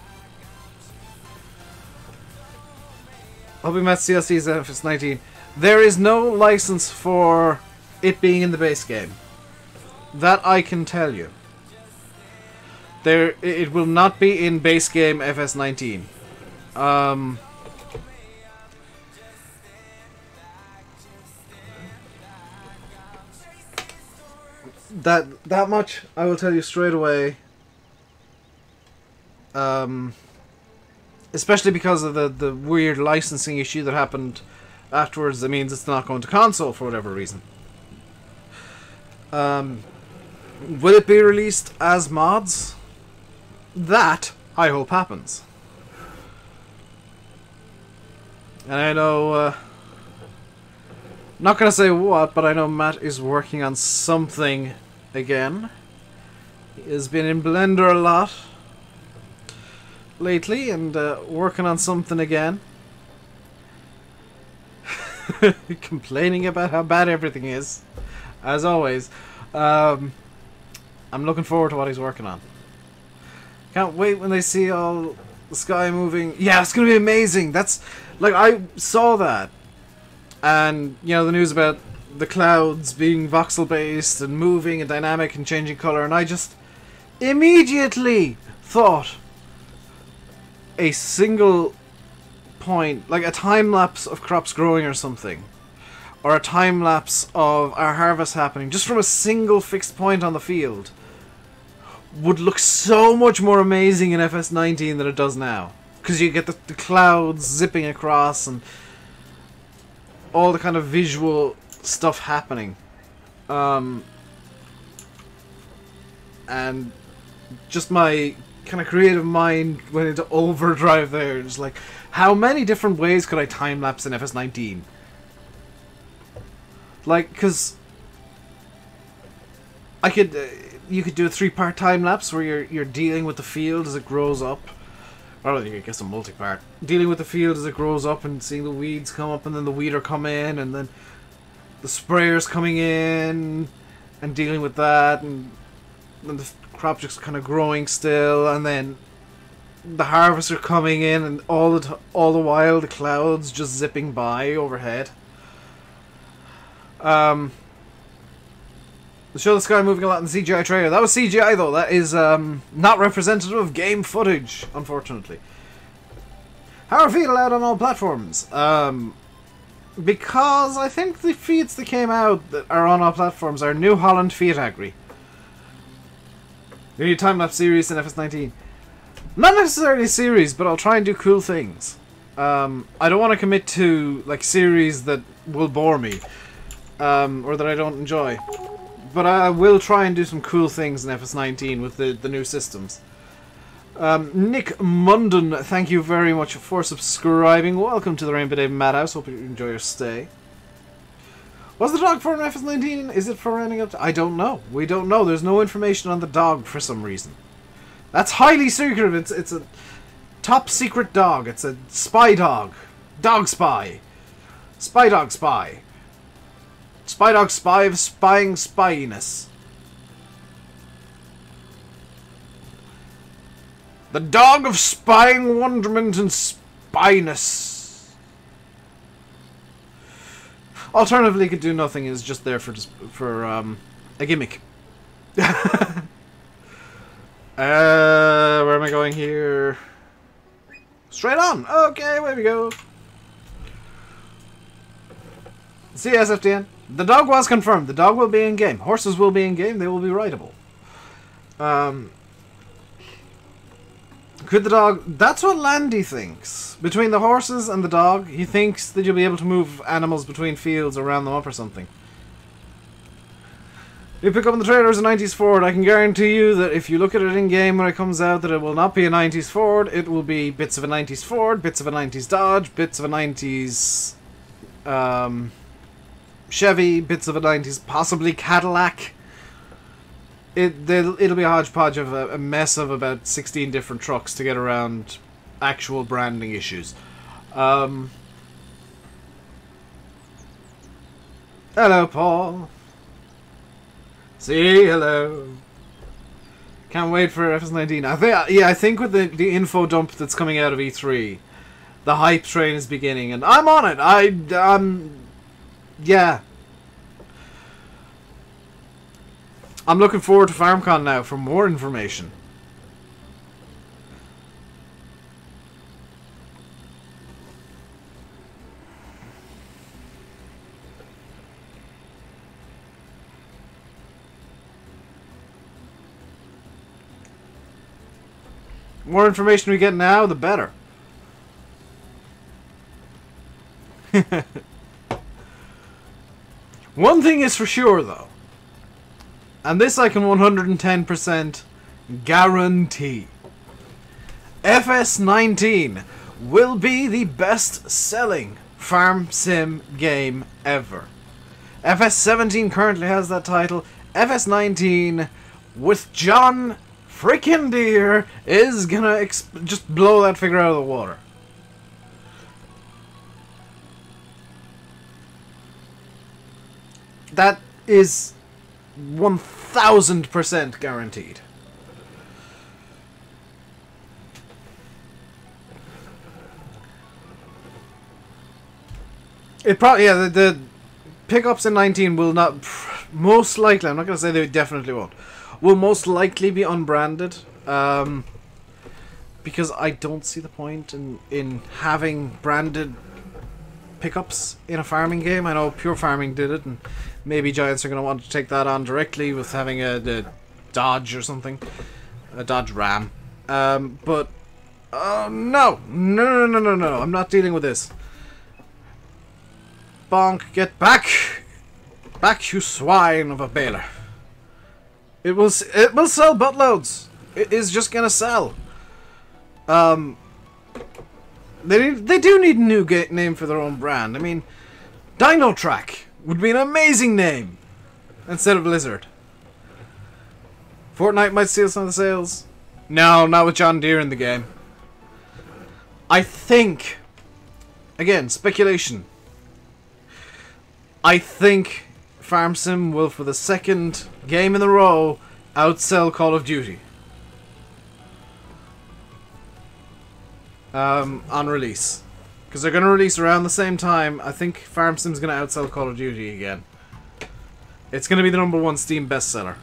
Hoping Matt's DLC is FS19. There is no license for it being in the base game. That I can tell you. It will not be in base game FS19. That much I will tell you straight away. Especially because of the weird licensing issue that happened afterwards. That means it's not going to console for whatever reason. Will it be released as mods? That I hope happens. And I know, not gonna say what, but I know Matt is working on something again. He has been in Blender a lot lately and working on something again. Complaining about how bad everything is, as always. I'm looking forward to what he's working on. Can't wait when they see all the sky moving. Yeah, it's gonna be amazing. That's like, I saw that, and you know, the news about the clouds being voxel based and moving and dynamic and changing color, and I just immediately thought a single point, like a time lapse of crops growing or something, or a time lapse of our harvest happening, just from a single fixed point on the field, would look so much more amazing in FS19 than it does now. Because you get the clouds zipping across and all the kind of visual stuff happening. And just my kind of creative mind went into overdrive there. Just like, how many different ways could I time-lapse in FS19? Like, because I could... you could do a 3-part time-lapse where you're dealing with the field as it grows up. Or I guess a multi-part. Dealing with the field as it grows up and seeing the weeds come up and then the weeder come in and then the sprayers coming in and dealing with that and then the crop just kind of growing still and then the harvester coming in and all the while the clouds just zipping by overhead. Show the sky moving a lot in the CGI trailer. That was CGI though. That is not representative of game footage, unfortunately. How are feed allowed on all platforms? Because I think the feeds that came out that are on all platforms are New Holland Fiat Agri. We need a time-lapse series in FS19. Not necessarily a series, but I'll try and do cool things. I don't want to commit to like series that will bore me, or that I don't enjoy. But I will try and do some cool things in FS19 with the new systems. Nick Munden, thank you very much for subscribing. Welcome to the RainbowDave Madhouse. Hope you enjoy your stay. Was the dog for an FS19? Is it for running up to... I don't know. We don't know. There's no information on the dog for some reason. That's highly secretive. It's a top secret dog. It's a spy dog. Dog spy. Spy dog spy. Spy dog spy of spying spyiness. The dog of spying wonderment and spyness. Alternatively, he could do nothing. Is just there for a gimmick. Where am I going here? Straight on. Okay, away we go. CSFDN. The dog was confirmed. The dog will be in game. Horses will be in game. They will be rideable. Could the dog... That's what Landy thinks. Between the horses and the dog, he thinks that you'll be able to move animals between fields or round them up or something. You pick up the trailer as a 90s Ford. I can guarantee you that if you look at it in game when it comes out, that it will not be a 90s Ford. It will be bits of a 90s Ford, bits of a 90s Dodge, bits of a 90s... Chevy, bits of a 90s, possibly Cadillac. It'll be a hodgepodge of a mess of about 16 different trucks to get around actual branding issues. Hello, Paul. See, hello. Can't wait for FS19. I think with the info dump that's coming out of E3, the hype train is beginning, and I'm on it. Yeah. I'm looking forward to FarmCon now for more information. More information we get now, the better. One thing is for sure, though. And this I can 110% guarantee. FS19 will be the best-selling farm sim game ever. FS17 currently has that title. FS19 with John freaking Deere is gonna just blow that figure out of the water. That is 1000% guaranteed. It probably, yeah, the pickups in 19 will not, most likely, I'm not going to say they definitely won't, will most likely be unbranded, because I don't see the point in having branded pickups in a farming game. I know Pure Farming did it, and maybe Giants are going to want to take that on directly with having a Dodge or something, a Dodge Ram, but no, I'm not dealing with this. Bonk, get back! Back, you swine of a baler. It will sell buttloads. It is just gonna sell. They do need a new name for their own brand. I mean, Dino Track would be an amazing name instead of Blizzard. Fortnite might steal some of the sales. No, not with John Deere in the game. I think, again, speculation. I think Farm Sim will, for the second game in a row, outsell Call of Duty. On release. Because they're going to release around the same time. I think Farm Sim's going to outsell Call of Duty again. It's going to be the #1 Steam bestseller.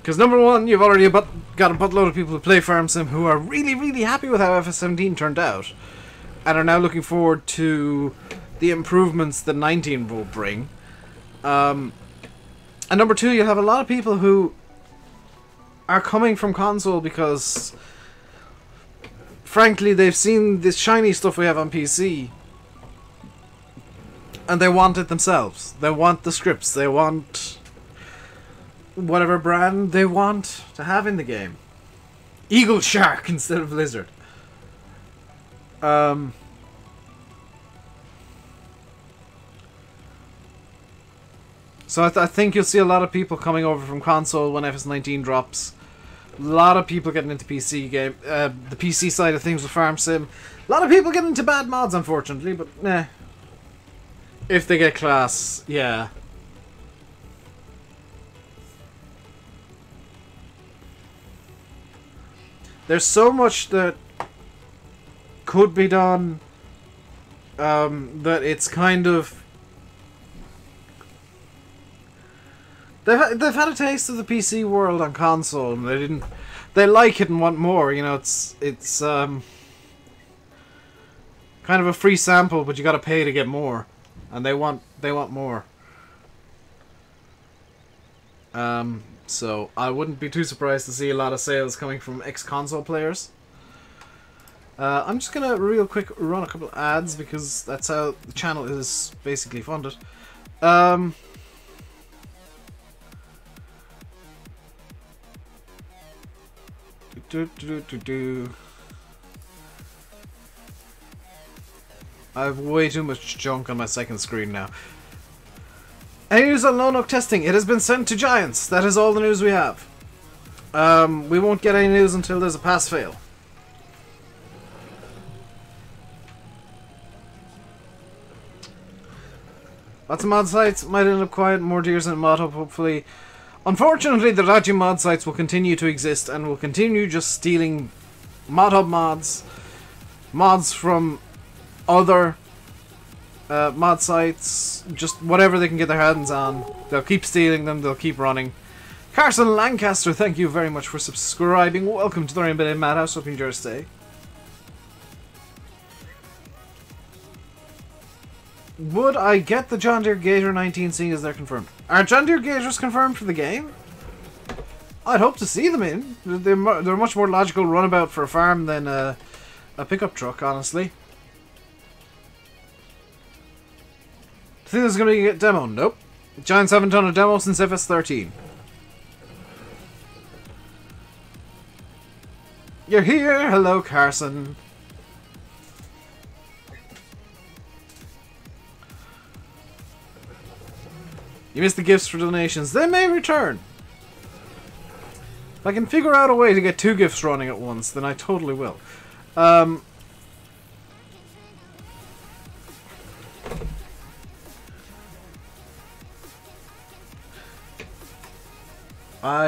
Because #1, you've already got a buttload of people who play Farm Sim who are really, really happy with how FS17 turned out. And are now looking forward to the improvements that 19 will bring. And #2, you'll have a lot of people who are coming from console because, frankly, they've seen this shiny stuff we have on PC and they want it themselves. They want the scripts. They want whatever brand they want to have in the game. Eagle Shark instead of Lizard. So I think you'll see a lot of people coming over from console when FS19 drops. A lot of people getting into PC game, the PC side of things with Farm Sim. A lot of people getting into bad mods, unfortunately, but nah. If they get class, yeah. There's so much that could be done that it's kind of... They've had a taste of the PC world on console, and they like it and want more. You know, it's kind of a free sample, but you got to pay to get more, and they want more. So I wouldn't be too surprised to see a lot of sales coming from ex-console players. I'm just gonna real quick run a couple of ads because that's how the channel is basically funded. I have way too much junk on my second screen now. Any news on Lonoke testing? It has been sent to Giants. That is all the news we have. We won't get any news until there's a pass-fail. Lots of mod sites might end up quiet, more deers in mod hub, hopefully. Unfortunately, the dodgy mod sites will continue to exist and will continue just stealing mod hub mods from other mod sites, just whatever they can get their hands on. They'll keep stealing them, they'll keep running. Carson Lancaster, thank you very much for subscribing. Welcome to the RainbowDave Madhouse. Hope you enjoy your stay. Would I get the John Deere Gator 19 seeing as they're confirmed? Are John Deere Gators confirmed for the game? I'd hope to see them in. They're a much more logical runabout for a farm than a pickup truck, honestly. Think there's going to be a demo? Nope. Giants haven't done a demo since FS13. You're here! Hello, Carson. You missed the gifts for donations. They may return. If I can figure out a way to get 2 gifts running at once, then I totally will. I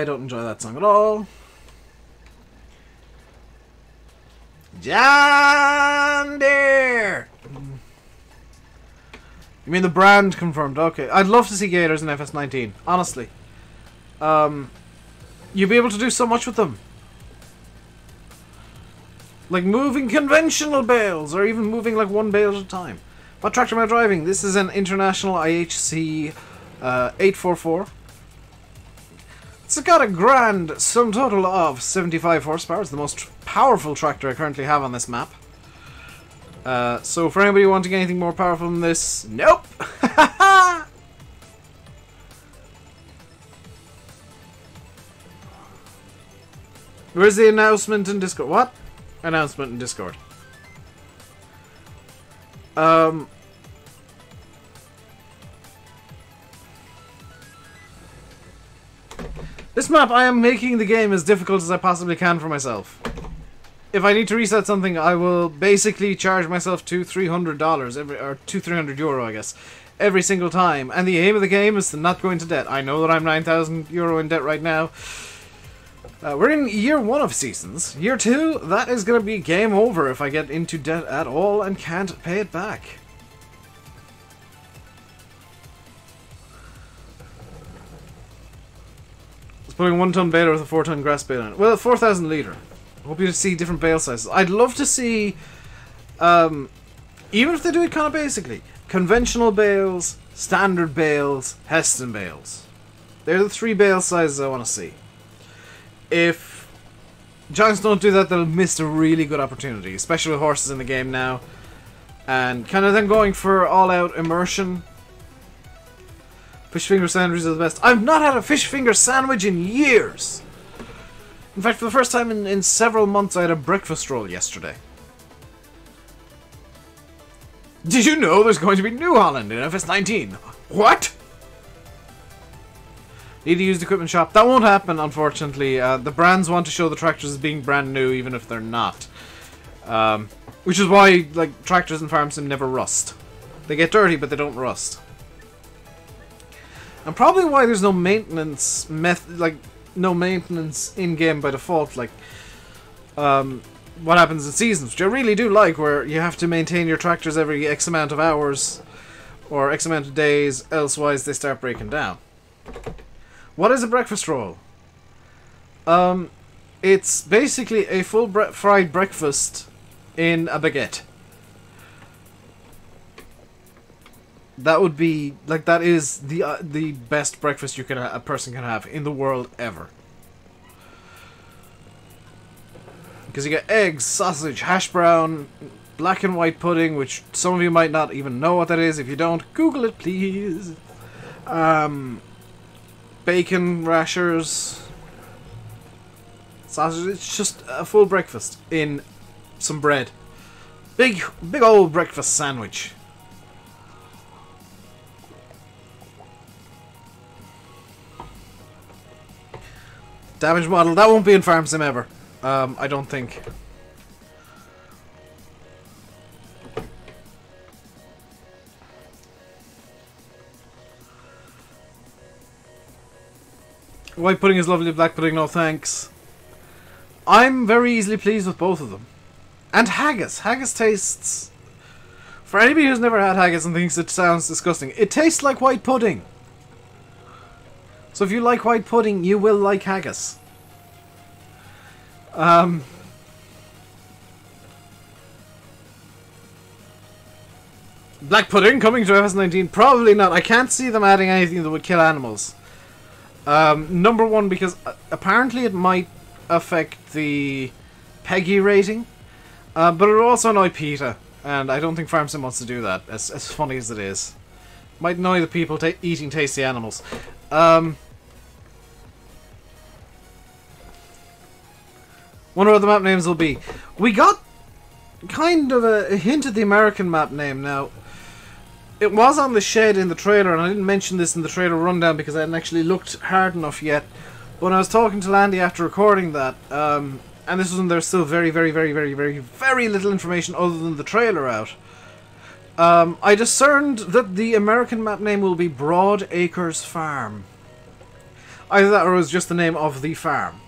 don't enjoy that song at all. John Deere! You mean the brand confirmed? Okay. I'd love to see Gators in FS19. Honestly. You'd be able to do so much with them. Like moving conventional bales, or even moving like 1 bale at a time. What tractor am I driving? This is an International IHC 844. It's got a grand sum total of 75 horsepower. It's the most powerful tractor I currently have on this map. So for anybody wanting anything more powerful than this, nope! Where's the announcement in Discord? What? Announcement in Discord. This map, I am making the game as difficult as I possibly can for myself. If I need to reset something, I will basically charge myself $200-300 every, or €200-300, I guess, every single time. And the aim of the game is to not go into debt. I know that I'm €9,000 in debt right now. We're in year 1 of seasons. Year 2, that is going to be game over if I get into debt at all and can't pay it back. It's putting 1-ton baler with a 4-ton grass bale in it. Well, 4,000 litre. Hope you see different bale sizes. I'd love to see, even if they do it kind of basically, conventional bales, standard bales, Heston bales. They're the 3 bale sizes I want to see. If Giants don't do that, they'll miss a really good opportunity, especially with horses in the game now. And kind of them going for all-out immersion. Fish finger sandwiches are the best. I've not had a fish finger sandwich in years! In fact, for the first time in several months, I had a breakfast roll yesterday. Did you know there's going to be New Holland in FS19? What? Need to use the equipment shop. That won't happen, unfortunately. The brands want to show the tractors as being brand new, even if they're not. Which is why, like, tractors and farm sim never rust. They get dirty, but they don't rust. And probably why there's no maintenance no maintenance in-game by default, like what happens in seasons, which I really do like, where you have to maintain your tractors every X amount of hours or X amount of days, elsewise they start breaking down. What is a breakfast roll? It's basically a full fried breakfast in a baguette. That would be, like, that is the best breakfast a person can have in the world ever. Because you get eggs, sausage, hash brown, black and white pudding, which some of you might not even know what that is. If you don't, Google it, please. Bacon rashers, sausage. It's just a full breakfast in some bread. Big old breakfast sandwich. Damage model, that won't be in Farm Sim ever. I don't think. White pudding is lovely, black pudding, no thanks. I'm very easily pleased with both of them. And haggis. Haggis tastes... For anybody who's never had haggis and thinks it sounds disgusting, it tastes like white pudding. So if you like white pudding, you will like haggis. Black pudding coming to FS19? Probably not. I can't see them adding anything that would kill animals. Number one, because apparently it might affect the PEGI rating. But it will also annoy PETA. And I don't think FarmSim wants to do that, as funny as it is. Might annoy the people eating tasty animals. Wonder what the map names will be. We got kind of a hint at the American map name now. It was on the shed in the trailer, and I didn't mention this in the trailer rundown because I hadn't actually looked hard enough yet. But when I was talking to Landy after recording that, and this was when there's still very little information other than the trailer out, I discerned that the American map name will be Broad Acres Farm. Either that or it was just the name of the farm.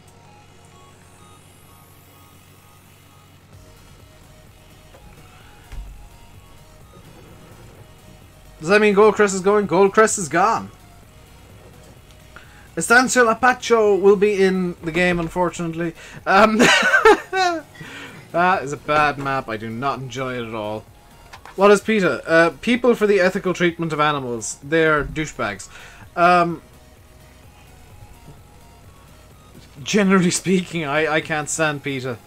Does that mean Goldcrest is going? Goldcrest is gone. Estancia Apacho will be in the game, unfortunately. That is a bad map. I do not enjoy it at all. What is PETA? People for the Ethical Treatment of Animals. They're douchebags. Generally speaking, I can't stand PETA.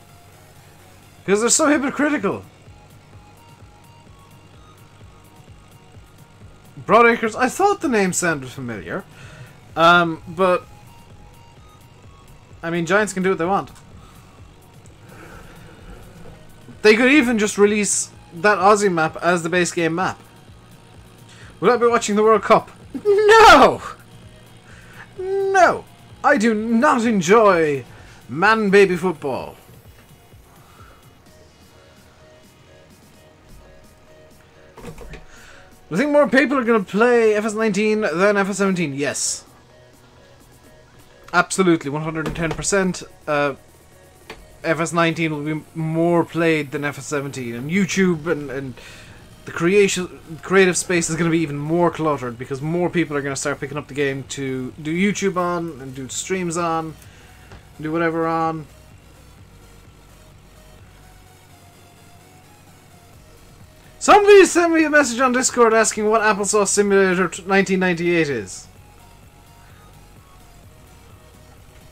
Because they're so hypocritical. Broadacres, I thought the name sounded familiar. But I mean, Giants can do what they want. They could even just release that Aussie map as the base game map. Will I be watching the World Cup? No! No! I do not enjoy man-baby football. I think more people are going to play FS19 than FS17. Yes. Absolutely, 110%. FS19 will be more played than FS17. And YouTube and the creative space is going to be even more cluttered because more people are going to start picking up the game to do YouTube on and do streams on, do whatever on. Somebody sent me a message on Discord asking what Applesauce Simulator 1998 is.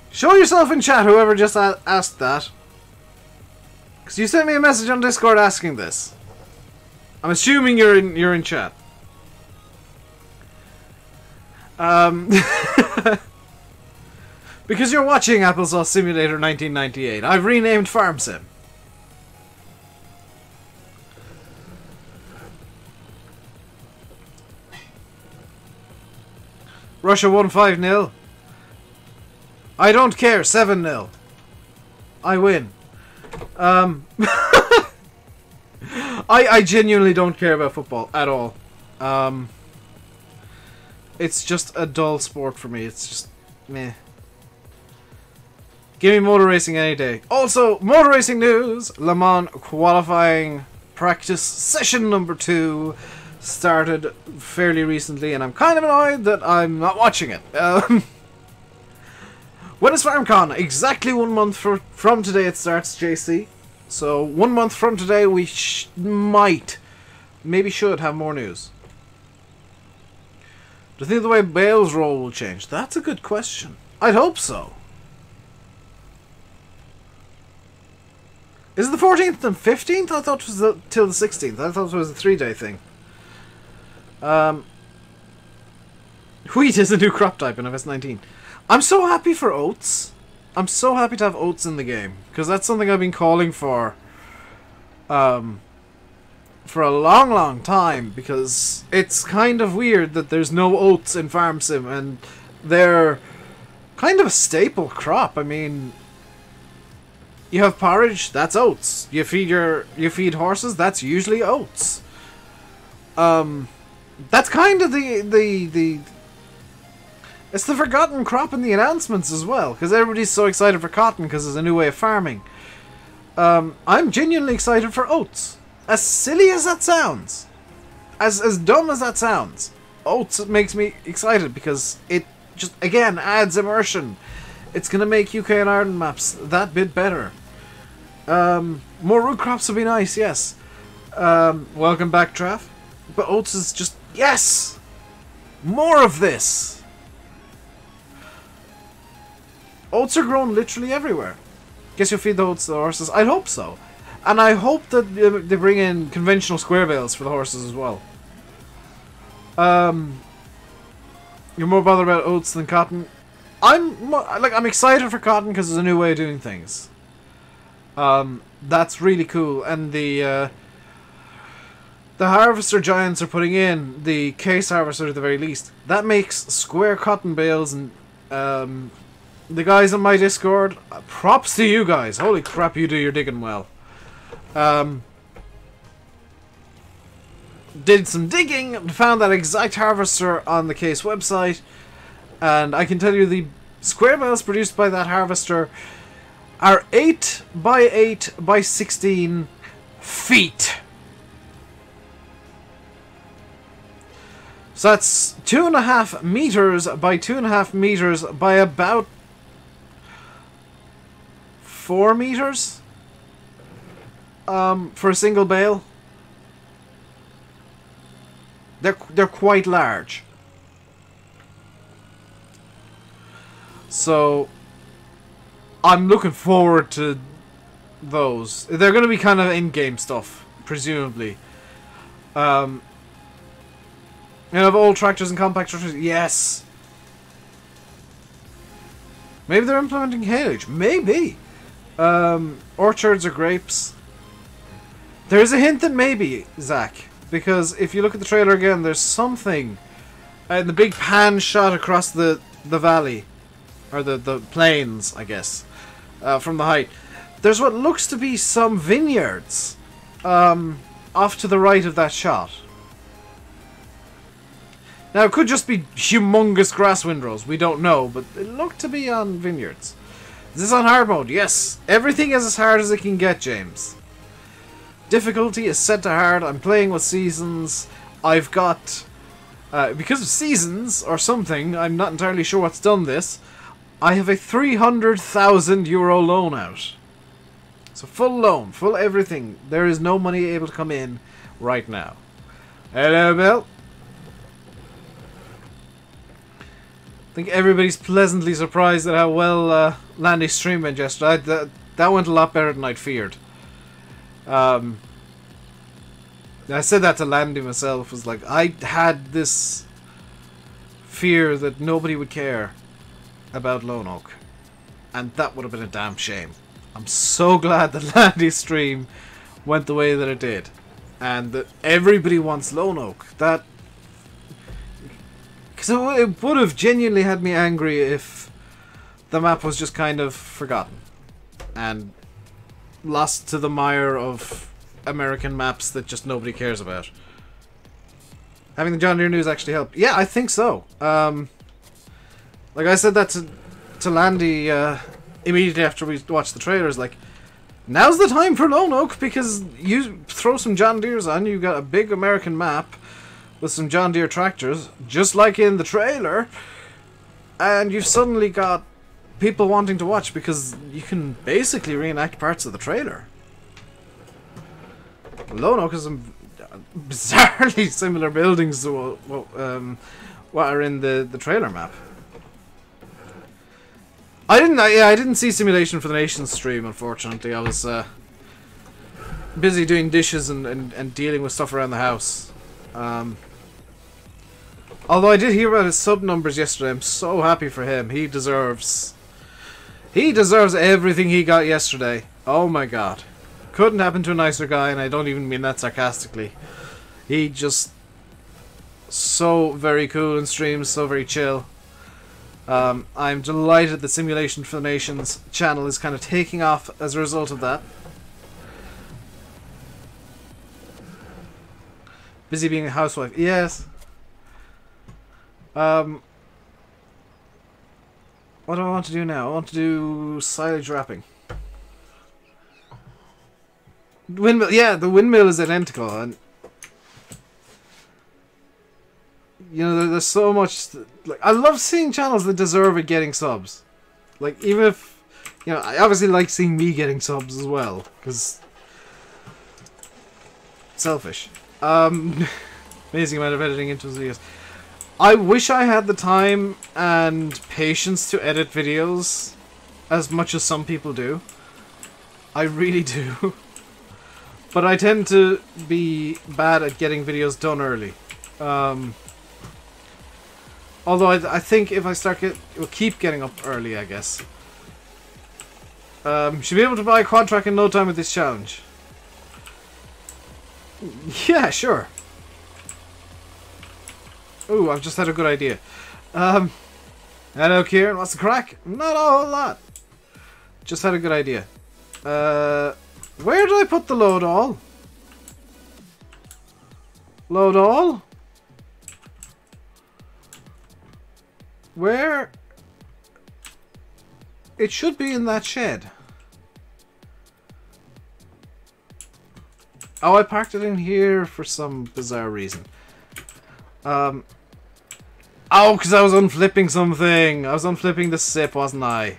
Show yourself in chat, whoever just asked that. Because you sent me a message on Discord asking this. I'm assuming you're in chat. Because you're watching Applesauce Simulator 1998. I've renamed FarmSim. Russia won 5-0. I don't care, 7-0. I win. I genuinely don't care about football at all. It's just a dull sport for me. It's just meh. Give me motor racing any day. Also, motor racing news. Le Mans qualifying practice session number 2 started fairly recently, and I'm kind of annoyed that I'm not watching it. When is FarmCon? Exactly 1 month from today it starts, JC. So 1 month from today we maybe should have more news. Do you think the way Bale's role will change? That's a good question. I'd hope so. Is it the 14th and 15th? I thought it was till the 16th. I thought it was a 3-day thing. Wheat is a new crop type in FS19. I'm so happy for oats. I'm so happy to have oats in the game. Because that's something I've been calling for a long time. Because it's kind of weird that there's no oats in FarmSim. And they're kind of a staple crop. I mean, you have porridge, that's oats. You feed horses, that's usually oats. That's kind of the It's the forgotten crop in the announcements as well, because everybody's so excited for cotton because it's a new way of farming. I'm genuinely excited for oats. As silly as that sounds, as dumb as that sounds, oats makes me excited because it just, again, adds immersion. It's going to make UK and Ireland maps that bit better. More root crops would be nice, yes. Welcome back, Trav. But oats is just, yes! More of this! Oats are grown literally everywhere. Guess you'll feed the oats to the horses. I'd hope so. And I hope that they bring in conventional square bales for the horses as well. You're more bothered about oats than cotton. I'm excited for cotton because it's a new way of doing things. That's really cool. And the harvester giants are putting in the case harvester at the very least. That makes square cotton bales, and the guys on my Discord, props to you guys. Holy crap, you do your digging well. Did some digging and found that exact harvester on the case website, and I can tell you the square bales produced by that harvester are 8 by 8 by 16 feet. So that's 2.5 meters by 2.5 meters by about 4 meters for a single bale. They're quite large. So I'm looking forward to those. They're going to be kind of in-game stuff, presumably. You have old tractors and compact tractors? Yes. Maybe they're implementing haylage. Maybe. Orchards or grapes. There's a hint that maybe, Zach. Because if you look at the trailer again, there's something in the big pan shot across the valley. Or the plains, I guess. From the height. There's what looks to be some vineyards. Off to the right of that shot. Now, it could just be humongous grass windrows. We don't know, but it looked to be on vineyards. Is this on hard mode? Yes. Everything is as hard as it can get, James. Difficulty is set to hard. I'm playing with seasons. I've got... because of seasons, or something, I'm not entirely sure what's done this, I have a €300,000 loan out. So full loan, full everything. There is no money able to come in right now. Hello, Bill. I think everybody's pleasantly surprised at how well Landy's stream went yesterday. That went a lot better than I'd feared. I said that to Landy myself. Was like, I had this fear that nobody would care about Lone Oak, and that would have been a damn shame. I'm so glad that Landy's stream went the way that it did, and that everybody wants Lone Oak. That, because it would have genuinely had me angry if the map was just kind of forgotten and lost to the mire of American maps that just nobody cares about. Having the John Deere news actually helped. Yeah, I think so. Like I said that to Landy immediately after we watched the trailers. Like, now's the time for Lone Oak, because you throw some John Deeres on, you got a big American map with some John Deere tractors, just like in the trailer, and you've suddenly got people wanting to watch because you can basically reenact parts of the trailer. Lone Oak has some bizarrely similar buildings to what are in the trailer map. I didn't see Simulation for the Nations stream, unfortunately. I was busy doing dishes and dealing with stuff around the house. Although I did hear about his sub numbers yesterday. I'm so happy for him. He deserves everything he got yesterday. Oh my god. Couldn't happen to a nicer guy, and I don't even mean that sarcastically. He just so very cool in streams, so very chill. I'm delighted the Simulation for the Nations channel is kind of taking off as a result of that. Busy being a housewife. Yes. What do I want to do now? I want to do silage wrapping. Windmill, yeah, the windmill is identical, and you know, there's so much. Like, I love seeing channels that deserve it getting subs. Like, even if, you know, I obviously like seeing me getting subs as well, because selfish. Amazing amount of editing into his videos. I wish I had the time and patience to edit videos as much as some people do. I really do. But I tend to be bad at getting videos done early. Although I think if I we'll keep getting up early, I guess. Should be able to buy a quad track in no time with this challenge. Yeah, sure. Ooh, I've just had a good idea. Hello, Kieran. What's the crack? Not a whole lot. Just had a good idea. Where did I put the load all? Load all? Where? It should be in that shed. Oh, I parked it in here for some bizarre reason. Oh, because I was unflipping something. I was unflipping the sip, wasn't I?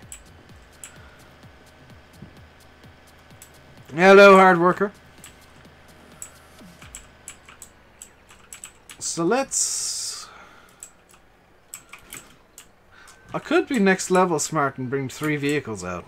Hello, hard worker. So let's... I could be next level smart and bring 3 vehicles out.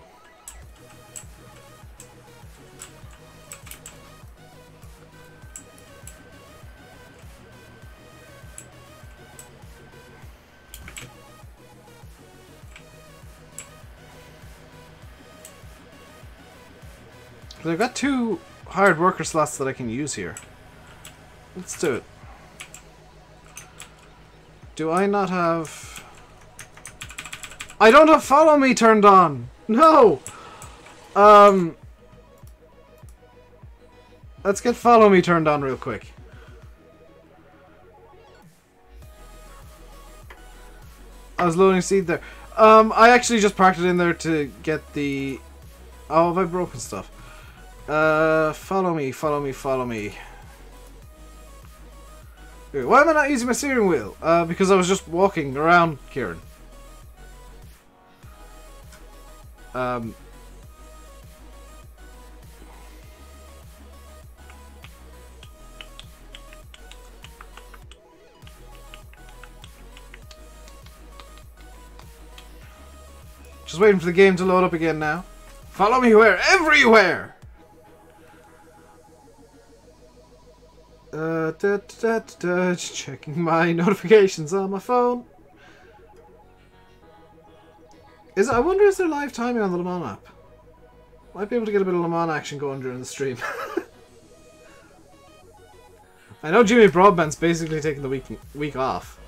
I've got 2 hired worker slots that I can use here. Let's do it. Do I not have... I don't have follow me turned on! No! Let's get follow me turned on real quick. I was loading seed there. I actually just parked it in there to get the... Oh, have I broken stuff? Follow me, follow me, follow me. Wait, why am I not using my steering wheel? Because I was just walking around, Kieran. Just waiting for the game to load up again now. Follow me where? Everywhere! Checking my notifications on my phone. I wonder, is there live timing on the Le Mans app? Might be able to get a bit of Le Mans action going during the stream. I know Jimmy Broadbent's basically taking the week off.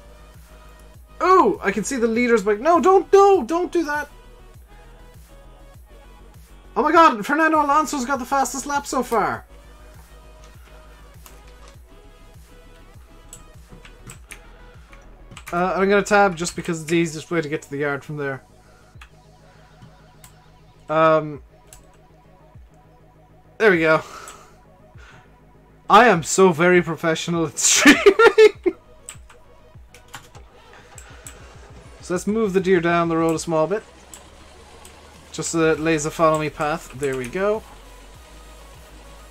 Oh, I can see the leader's bike. No, don't do that. Oh my god, Fernando Alonso's got the fastest lap so far. I'm going to tab just because it's the easiest way to get to the yard from there. There we go. I am so very professional at streaming. So let's move the deer down the road a small bit. Just so that it lays a follow me path. There we go.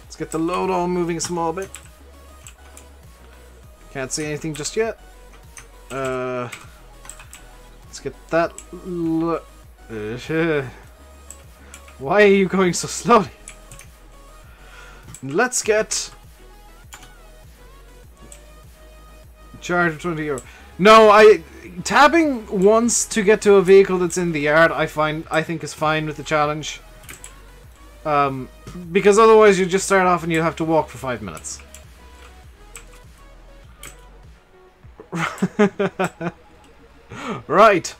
Let's get the load all moving a small bit. Can't see anything just yet. Let's get that. Why are you going so slowly? Let's get charge of €20. No, tabbing once to get to a vehicle that's in the yard, I think is fine with the challenge. Because otherwise you just start off and you have to walk for 5 minutes. Right,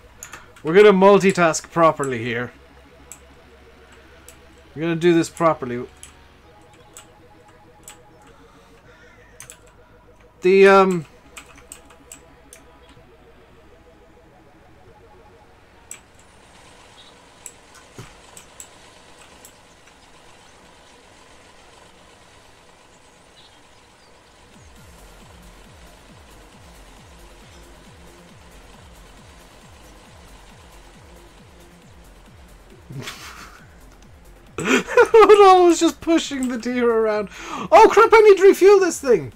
we're gonna multitask properly here. We're gonna do this properly. The all was just pushing the deer around. Oh crap, I need to refuel this thing.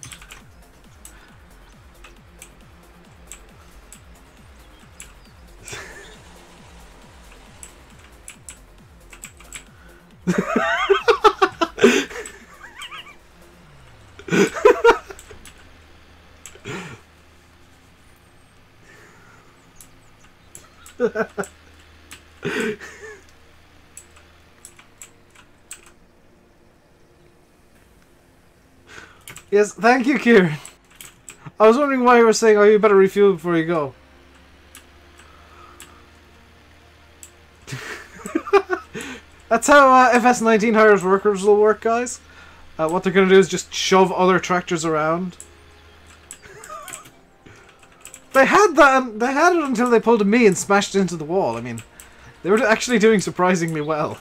Yes, thank you, Kieran. I was wondering why you were saying, oh, you better refuel before you go. That's how FS19 hires workers will work, guys. What they're going to do is just shove other tractors around. They had that. They had it until they pulled a me and smashed it into the wall. I mean, they were actually doing surprisingly well.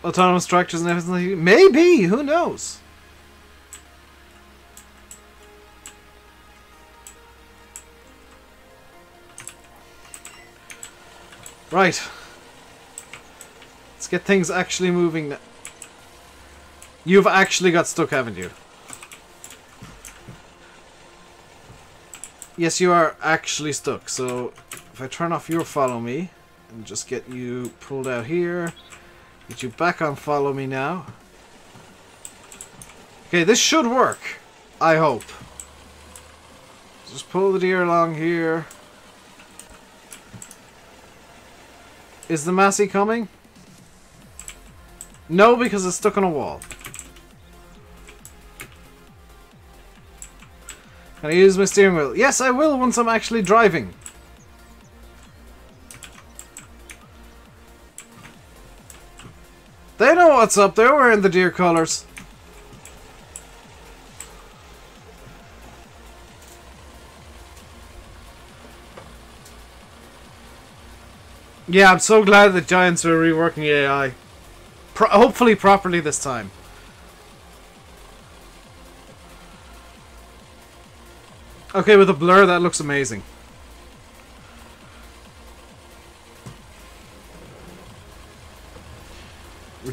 Autonomous tractors and everything. Maybe. Who knows? Right. Let's get things actually moving now. You've actually got stuck, haven't you? Yes, you are actually stuck. So, if I turn off your follow me, and just get you pulled out here, get you back on follow me now. Okay, this should work. I hope. Just pull the deer along here. Is the Massey coming? No, because it's stuck on a wall. Can I use my steering wheel? Yes, I will once I'm actually driving. They know what's up. They're wearing the deer colours. Yeah, I'm so glad that Giants are reworking AI. Hopefully properly this time. Okay, with a blur, that looks amazing.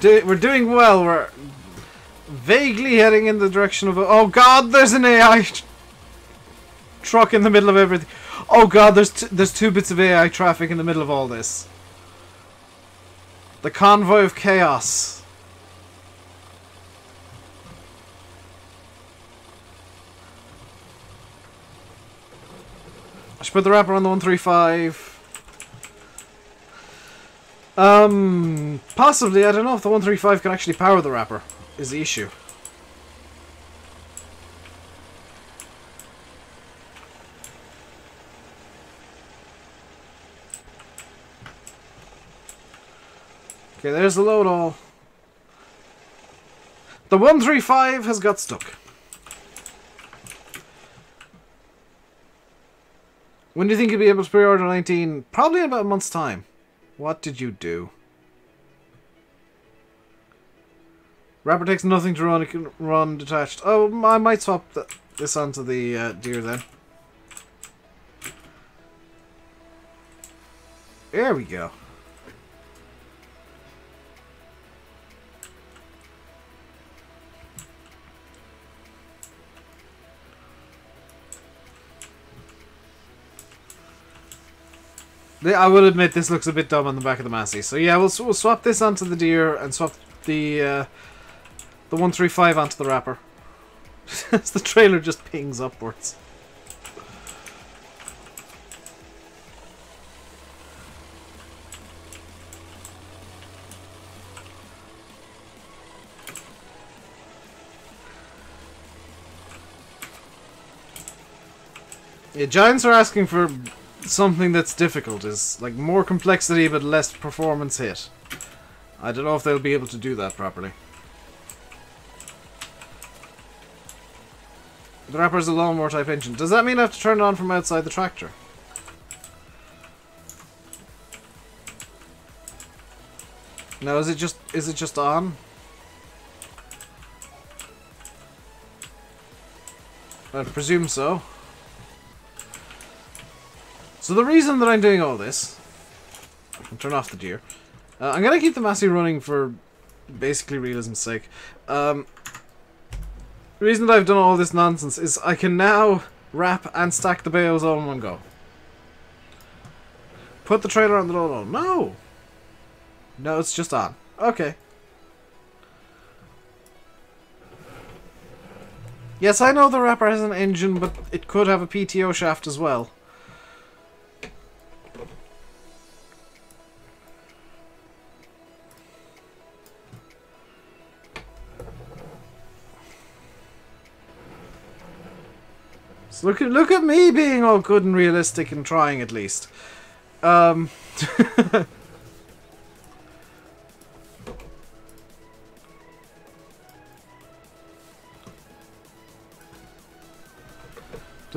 We're doing well. We're vaguely heading in the direction of... Oh god, there's an AI truck in the middle of everything. Oh god, there's two bits of AI traffic in the middle of all this. The convoy of chaos. I should put the wrapper on the 135. Possibly. I don't know if the 135 can actually power the wrapper, is the issue. Okay, there's the load all. The 135 has got stuck. When do you think you'll be able to pre-order 19? Probably in about a month's time. What did you do? Wrapper takes nothing to run. It can run detached. Oh, I might swap this onto the deer then. There we go. I will admit this looks a bit dumb on the back of the Massey. So yeah, we'll swap this onto the deer and swap the 135 onto the wrapper. As the trailer just pings upwards. Yeah, Giants are asking for something that's difficult, is like more complexity but less performance hit. I don't know if they'll be able to do that properly. The wrapper's a lawnmower type engine. Does that mean I have to turn it on from outside the tractor? No, is it just on? I presume so. So the reason that I'm doing all this... I can turn off the deer. I'm going to keep the Massey running for basically realism's sake. The reason that I've done all this nonsense is I can now wrap and stack the bales all in one go. Put the trailer on the load. No! No, it's just on. Okay. Yes, I know the wrapper has an engine, but it could have a PTO shaft as well. So look at me being all good and realistic and trying at least. Does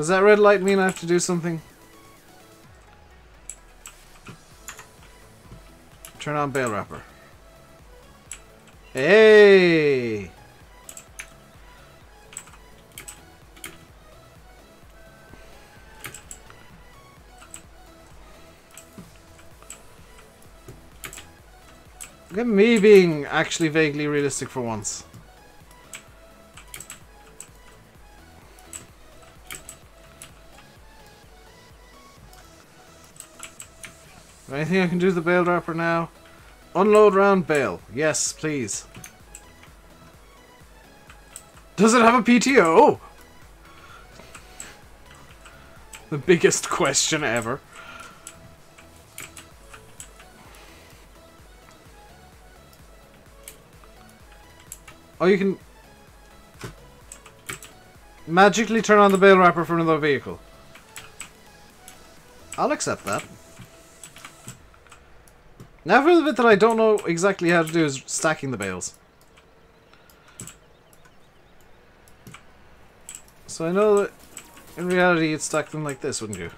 that red light mean I have to do something? Turn on bale wrapper. Hey! Look at me being actually vaguely realistic for once. Anything I can do to the bale wrapper now? Unload round bale. Yes, please. Does it have a PTO? The biggest question ever. Oh, you can magically turn on the bale wrapper for another vehicle. I'll accept that. Now for the bit that I don't know exactly how to do is stacking the bales. So I know that in reality you'd stack them like this, wouldn't you?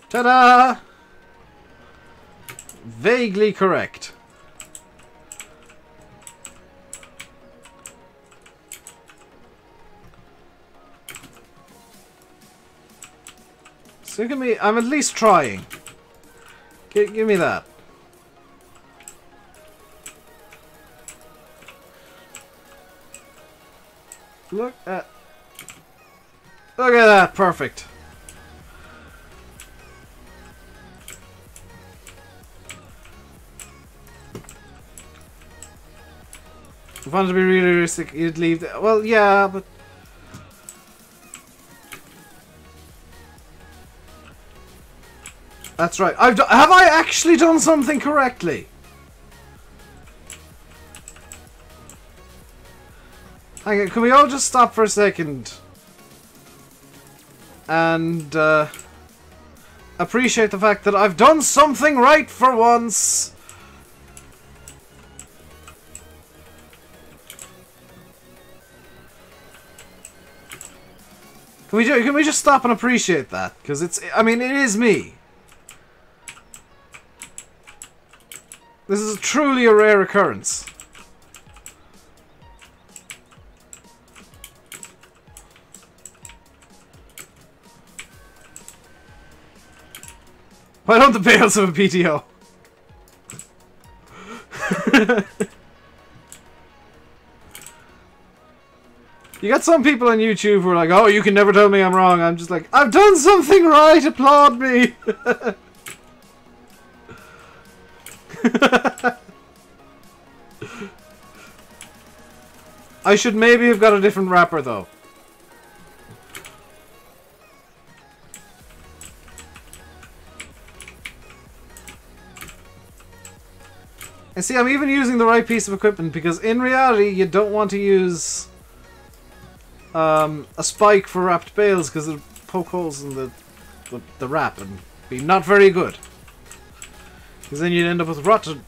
Ta-da! Vaguely correct. So look at me, I'm at least trying. Give me that. Look at that, perfect. If I wanted to be really realistic, you'd leave the... Well, yeah, but... That's right. Have I actually done something correctly? Hang on, can we all just stop for a second? And, appreciate the fact that I've done something right for once! Can we just stop and appreciate that? Because it's... I mean, it is me. This is truly a rare occurrence. Why don't the bales have a PTO? You got some people on YouTube who are like, oh, you can never tell me I'm wrong. I'm just like, I've done something right, applaud me. I should maybe have got a different wrapper though. And see, I'm even using the right piece of equipment because in reality you don't want to use a spike for wrapped bales because it'll poke holes in the wrap and be not very good. Because then you'd end up with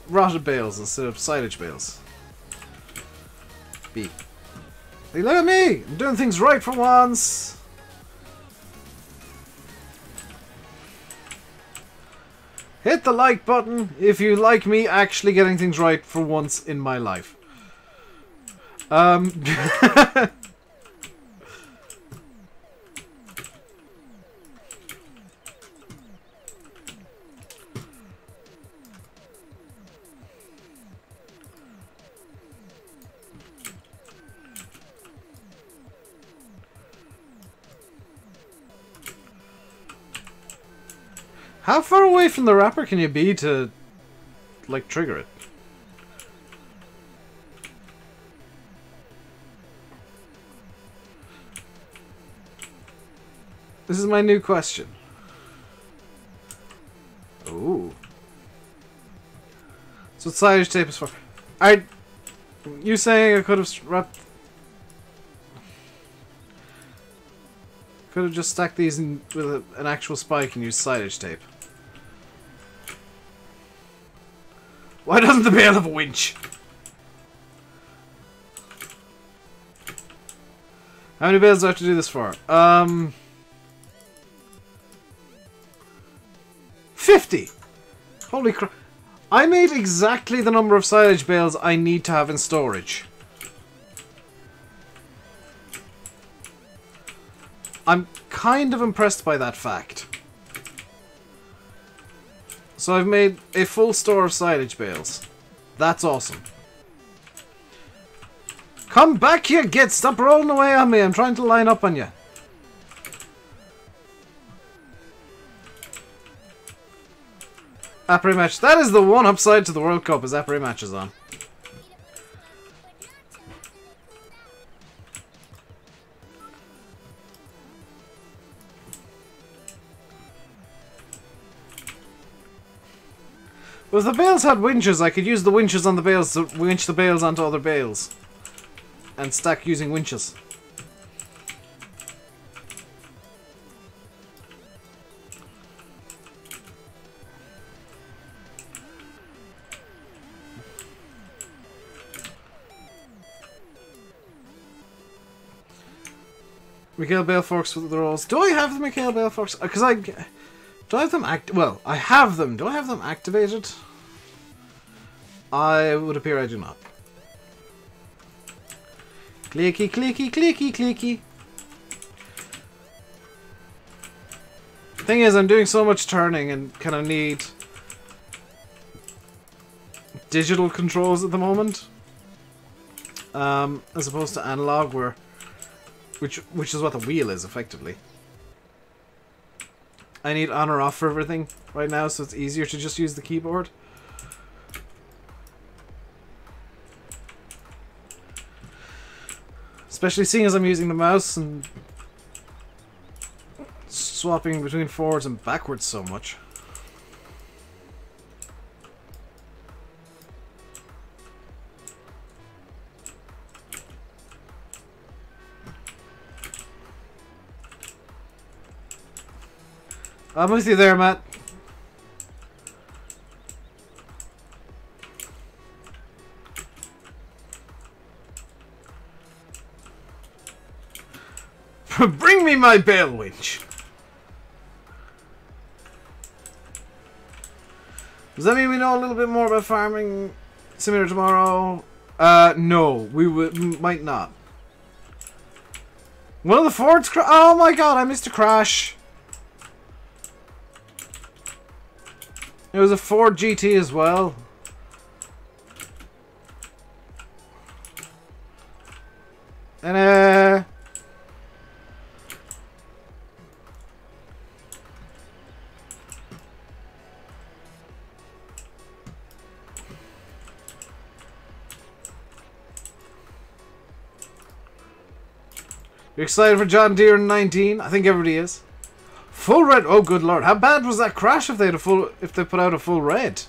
rotted bales instead of silage bales. B. Hey, look at me! I'm doing things right for once! Hit the like button if you like me actually getting things right for once in my life. How far away from the wrapper can you be to, like, trigger it? This is my new question. Ooh. So silage tape is for... You saying I could have wrapped... Could have just stacked these in with an actual spike and used silage tape. Why doesn't the bale have a winch? How many bales do I have to do this for? 50! Holy crap. I made exactly the number of silage bales I need to have in storage. I'm kind of impressed by that fact. So I've made a full store of silage bales. That's awesome. Come back, you git! Stop rolling away on me! I'm trying to line up on you. App rematch. That is the one upside to the World Cup, is app rematches on. But if the bales had winches, I could use the winches on the bales to winch the bales onto other bales. And stack using winches. Mikhail Bale forks with the rolls. Do I have the Mikhail Bale forks? Because do I have them well, I have them. Do I have them activated? I would appear I do not. Clicky, clicky, clicky, clicky. Thing is, I'm doing so much turning and kind of need digital controls at the moment, as opposed to analog, which is what the wheel is effectively. I need on or off for everything right now, so it's easier to just use the keyboard. Especially seeing as I'm using the mouse and swapping between forwards and backwards so much. I'm with you there, Matt. Bring me my bale winch. Does that mean we know a little bit more about farming simulator tomorrow? No, we might not. One of the Fords oh my god, I missed a crash. It was a Ford GT as well. And you're excited for John Deere in 19? I think everybody is. Full red. Oh, good lord! How bad was that crash if they had if they put out a full red?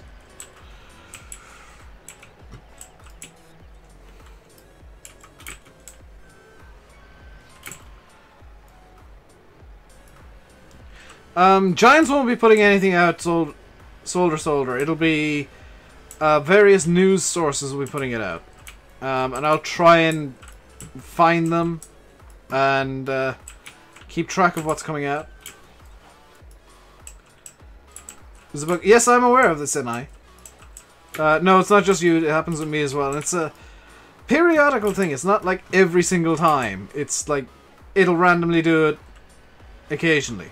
Giants won't be putting anything out. Solder. It'll be various news sources will be putting it out, and I'll try and find them and keep track of what's coming out. There's a book. Yes, I'm aware of this, NI. No, it's not just you. It happens with me as well. And it's a periodical thing. It's not like every single time. It's like it'll randomly do it occasionally.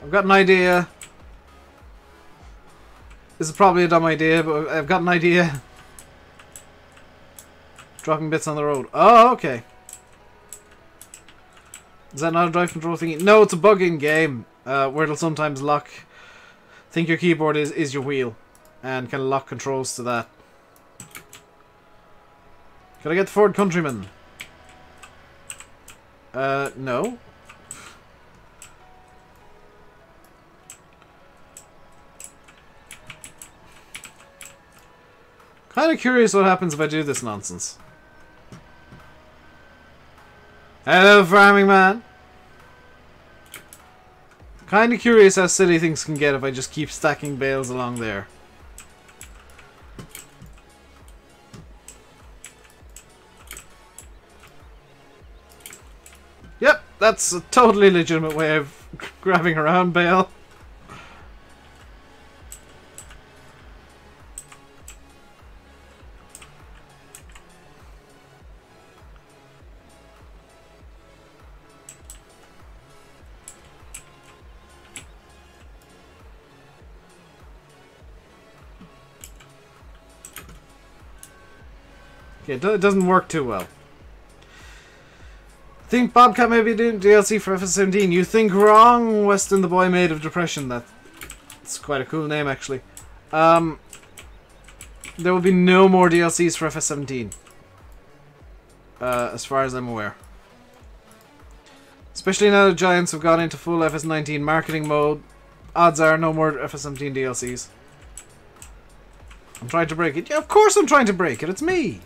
I've got an idea. This is probably a dumb idea, but I've got an idea. Dropping bits on the road. Oh, okay. Is that not a drive control thingy? No, it's a bug in game where it'll sometimes lock. Think your keyboard is your wheel, and kind of lock controls to that. Can I get the Ford Countryman? No. Kind of curious what happens if I do this nonsense. Hello, farming man. Kind of curious how silly things can get if I just keep stacking bales along there. Yep, that's a totally legitimate way of grabbing around bale. It doesn't work too well. Think Bobcat may be doing DLC for FS17. You think wrong, Weston the boy made of depression. That's quite a cool name, actually. There will be no more DLCs for FS17. As far as I'm aware. Especially now that Giants have gone into full FS19 marketing mode. Odds are no more FS17 DLCs. I'm trying to break it. Yeah, of course I'm trying to break it. It's me.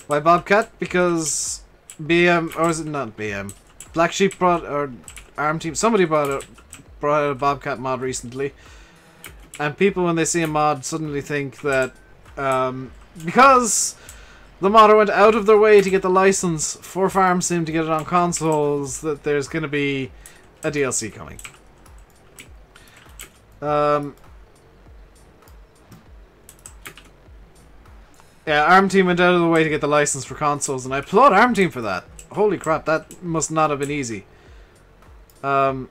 Why Bobcat? Because BM, or is it not BM? Black Sheep brought, or Arm Team, somebody brought out a Bobcat mod recently. And people, when they see a mod, suddenly think that because the modder went out of their way to get the license for Farm Sim to get it on consoles, that there's going to be a DLC coming. Yeah, Arm Team went out of the way to get the license for consoles, and I applaud Arm Team for that. Holy crap, that must not have been easy. And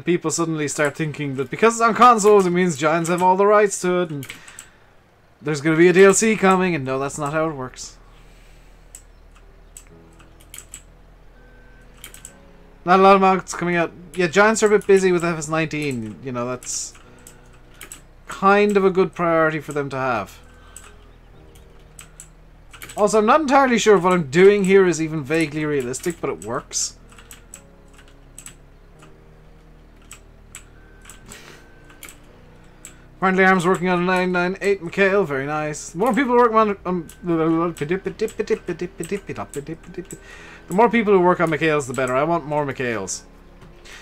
people suddenly start thinking that because it's on consoles, it means Giants have all the rights to it, and there's going to be a DLC coming, and no, that's not how it works. Not a lot of mods coming out. Yeah, Giants are a bit busy with FS19, you know, that's kind of a good priority for them to have. Also, I'm not entirely sure if what I'm doing here is even vaguely realistic, but it works. Apparently Arm's working on a 998 McHale, very nice. The more people work on the more people who work on McHales, the better. I want more McHales.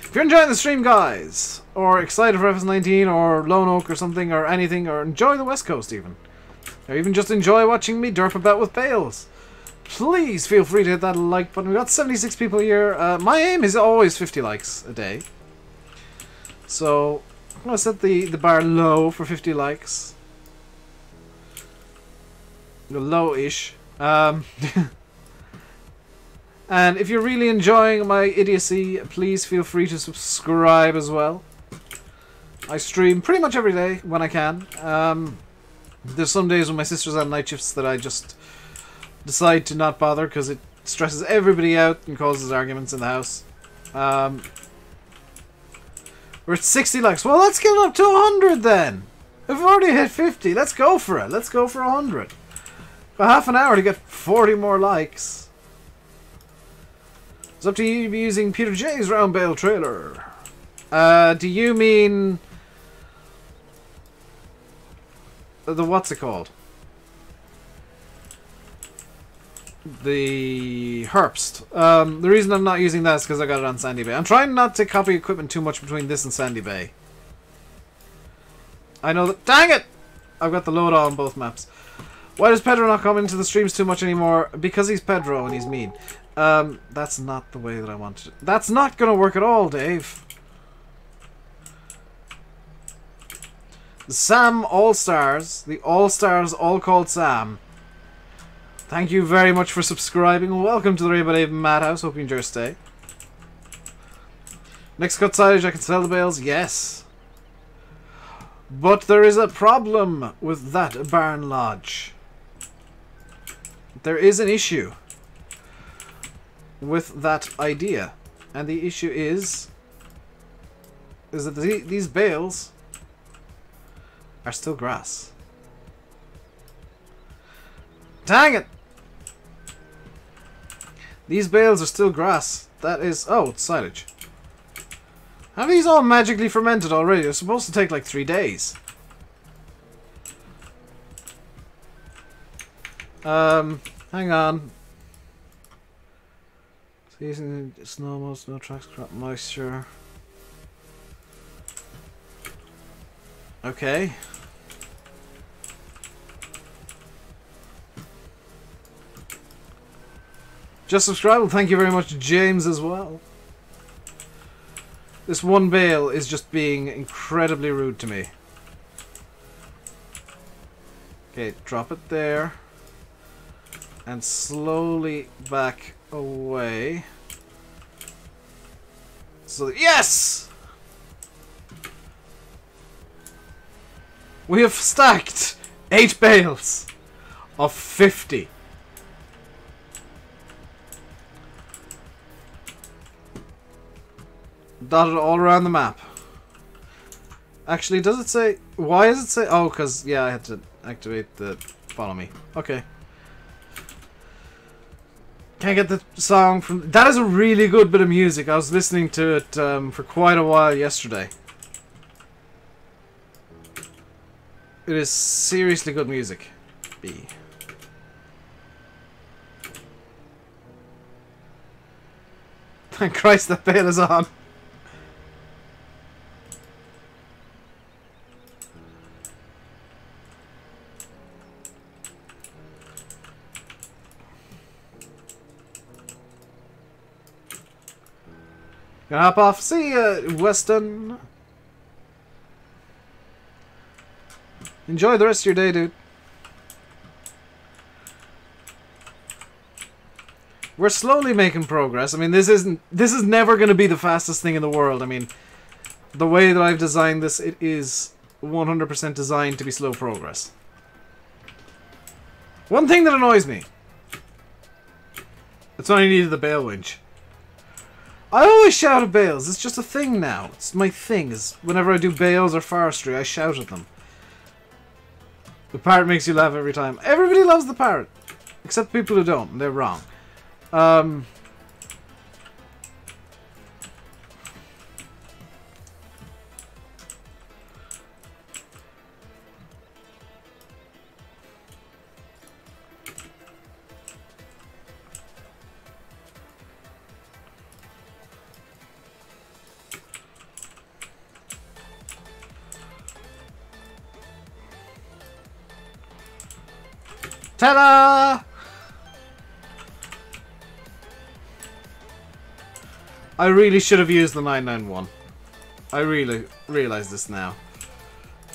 If you're enjoying the stream, guys, or excited for FS19, or Lone Oak, or something, or anything, or enjoy the West Coast even, or even just enjoy watching me derp about with bales, please feel free to hit that like button. We've got 76 people here. My aim is always 50 likes a day. So I'm going to set the bar low for 50 likes. Low-ish. And if you're really enjoying my idiocy, please feel free to subscribe as well. I stream pretty much every day when I can. There's some days when my sister's on night shifts that I just decide to not bother because it stresses everybody out and causes arguments in the house. We're at 60 likes. Well, let's get it up to 100 then. We've already hit 50. Let's go for it. Let's go for 100. Got half an hour to get 40 more likes. It's up to you to be using Peter J's round bale trailer. Do you mean the what's it called? The Herbst. The reason I'm not using that is because I got it on Sandy Bay. I'm trying not to copy equipment too much between this and Sandy Bay. I know that. Dang it! I've got the load on both maps. Why does Pedro not come into the streams too much anymore? Because he's Pedro and he's mean. That's not the way that I want it. That's not going to work at all, Dave. The Sam All-Stars. The All-Stars all called Sam. Thank you very much for subscribing. Welcome to the RainbowDave Madhouse. Hope you enjoy your stay. Next cut silage, I can sell the bales. Yes. But there is a problem with that barn lodge. There is an issue with that idea. And the issue is that these bales are still grass. Dang it! These bales are still grass. That is... Oh, it's silage. Have these all magically fermented already? They're supposed to take like 3 days. Hang on. Season snow, most no tracks, crop moisture. Okay. Just subscribe. Thank you very much, James, as well. This one bale is just being incredibly rude to me. Okay, drop it there. And slowly back away. So, yes! We have stacked 8 bales of 50. Dotted all around the map. Actually, does it say... Why does it say... Oh, because, yeah, I had to activate the follow me. Okay. Can't get the song from... That is a really good bit of music. I was listening to it for quite a while yesterday. It is seriously good music. B. Thank Christ that bale is on. Gonna hop off. See ya, Weston. Enjoy the rest of your day, dude. We're slowly making progress. I mean, this is never going to be the fastest thing in the world. I mean, the way that I've designed this, it is 100% designed to be slow progress. One thing that annoys me. It's when I needed the bale winch. I always shout at bales. It's just a thing now. It's my thing. Is whenever I do bales or forestry, I shout at them. The parrot makes you laugh every time. Everybody loves the parrot. Except people who don't. And they're wrong. Ta-da! I really should have used the 991. I really realize this now.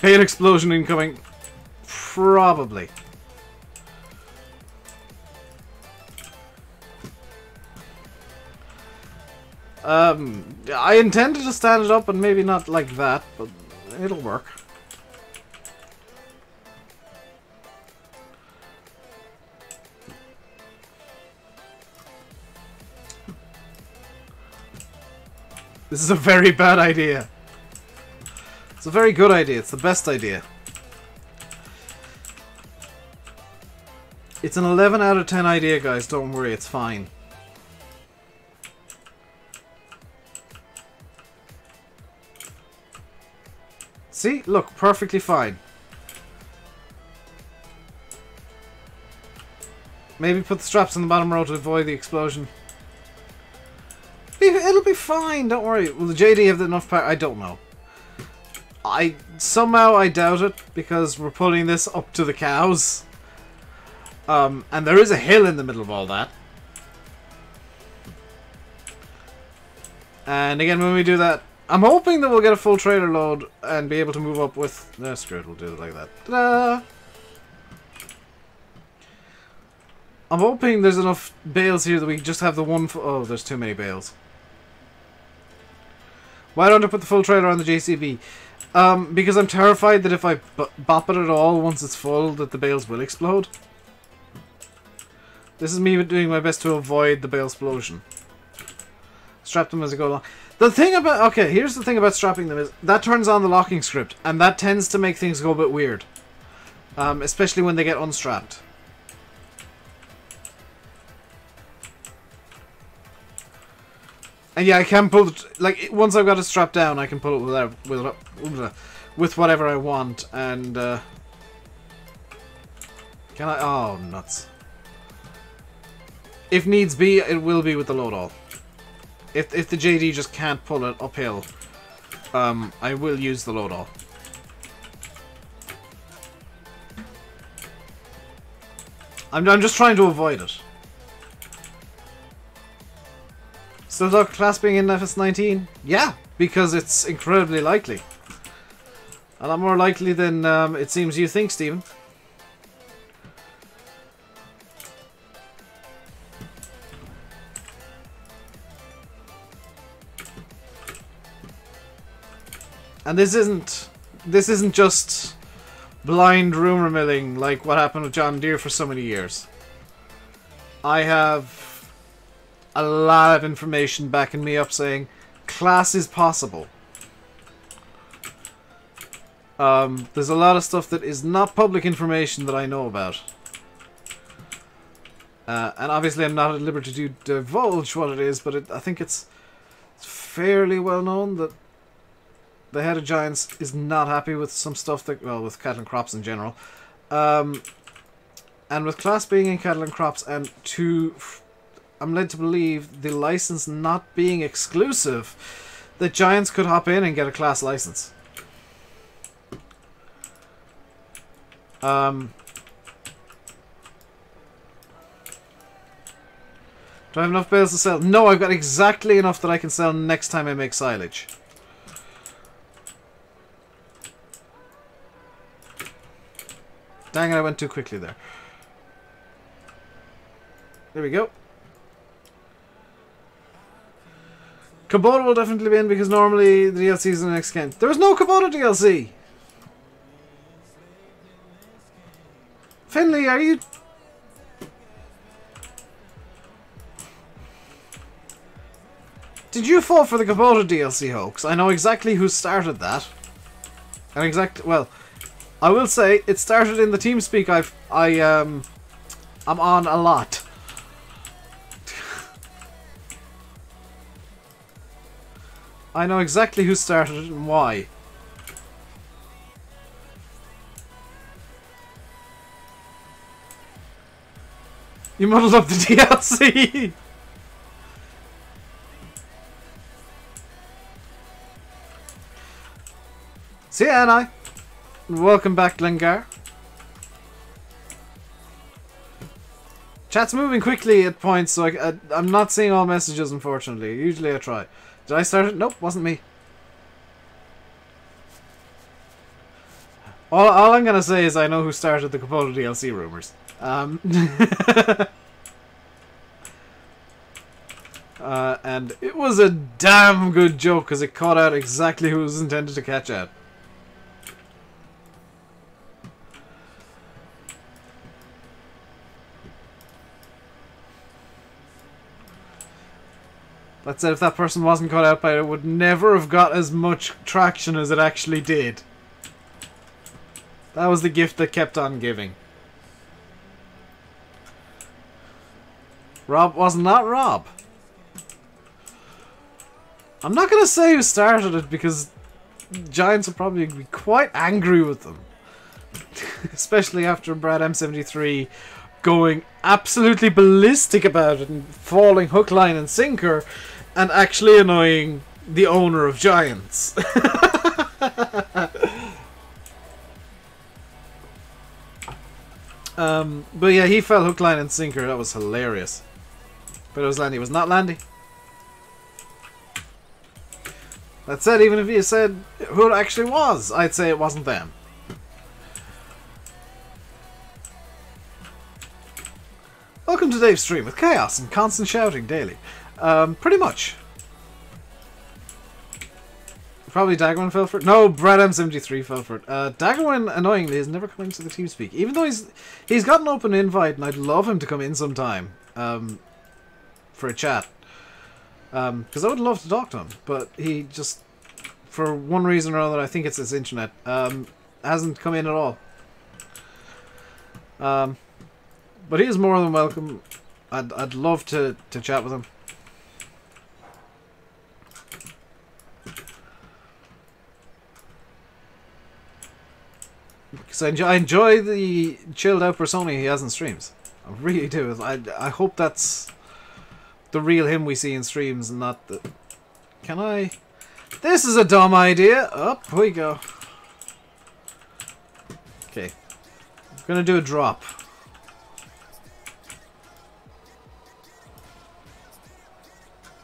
Pain explosion incoming. Probably. I intended to stand it up and maybe not like that, but it'll work. This is a very bad idea. It's a very good idea. It's the best idea. It's an 11 out of 10 idea, guys. Don't worry, it's fine. See? Look, perfectly fine. Maybe put the straps on the bottom row to avoid the explosion. It'll be fine, don't worry. Will the JD have enough power? I don't know. Somehow I doubt it, because we're putting this up to the cows. And there is a hill in the middle of all that. And again, when we do that, I'm hoping that we'll get a full trailer load and be able to move up with... No, screw it, we'll do it like that. Ta-da! I'm hoping there's enough bales here that we just have the one... Oh, there's too many bales. Why don't I put the full trailer on the JCB? Because I'm terrified that if I bop it at all once it's full, that the bales will explode. This is me doing my best to avoid the bale explosion. Strap them as I go along. The thing about... Okay, here's the thing about strapping them is that turns on the locking script, and that tends to make things go a bit weird. Especially when they get unstrapped. And yeah, I can pull it... Like, once I've got it strapped down, I can pull it with whatever I want, and... Can I... Oh, nuts. If needs be, it will be with the load all. If the JD just can't pull it uphill, I will use the load all. I'm just trying to avoid it. Still talk class being in FS19? Yeah, because it's incredibly likely. A lot more likely than it seems you think, Stephen. And this isn't just blind rumor milling like what happened with John Deere for so many years. I have a lot of information backing me up saying class is possible. There's a lot of stuff that is not public information that I know about. And obviously I'm not at liberty to divulge what it is, but I think it's fairly well known that the head of Giants is not happy with some stuff that, well, with cattle and crops in general. And with class being in cattle and crops and I'm led to believe the license not being exclusive, that Giants could hop in and get a class license. Do I have enough bales to sell? No, I've got exactly enough that I can sell next time I make silage. Dang it, I went too quickly there. There we go. Kubota will definitely be in because normally the DLC is in the next game. There was no Kubota DLC! Finley, are you... Did you fall for the Kubota DLC hoax? I know exactly who started that. And well, I will say it started in the TeamSpeak I'm on a lot. I know exactly who started it and why. You muddled up the DLC! See ya, Anna. Welcome back, Glengar. Chat's moving quickly at points, so I'm not seeing all messages, unfortunately. Usually I try. Did I start it? Nope, wasn't me. All I'm gonna say is I know who started the Kubota DLC rumors. And it was a damn good joke because it caught out exactly who it was intended to catch at. That said, if that person wasn't caught out by it, it would never have got as much traction as it actually did. That was the gift that kept on giving. Rob was not Rob. I'm not going to say who started it because Giants will probably be quite angry with them. Especially after Brad M73 going absolutely ballistic about it and falling hook, line and sinker and actually annoying the owner of Giants. But yeah, he fell hook, line and sinker. That was hilarious. But it was Landy. It was not Landy. That said, even if you said who it actually was, I'd say it wasn't them. Welcome to Dave's stream with chaos and constant shouting daily. Pretty much. Probably Daggerman fell for it. No, Brad M73 fell for it. Daggerman, annoyingly, has never come into the TeamSpeak. Even though he's got an open invite, and I'd love him to come in sometime for a chat. Because I would love to talk to him. But he just, for one reason or other, I think it's his internet, hasn't come in at all. But he is more than welcome. I'd love to chat with him. Because I enjoy the chilled out persona he has in streams. I really do. I hope that's the real him we see in streams and not the... Can I... This is a dumb idea. Up we go. Okay. I'm gonna do a drop.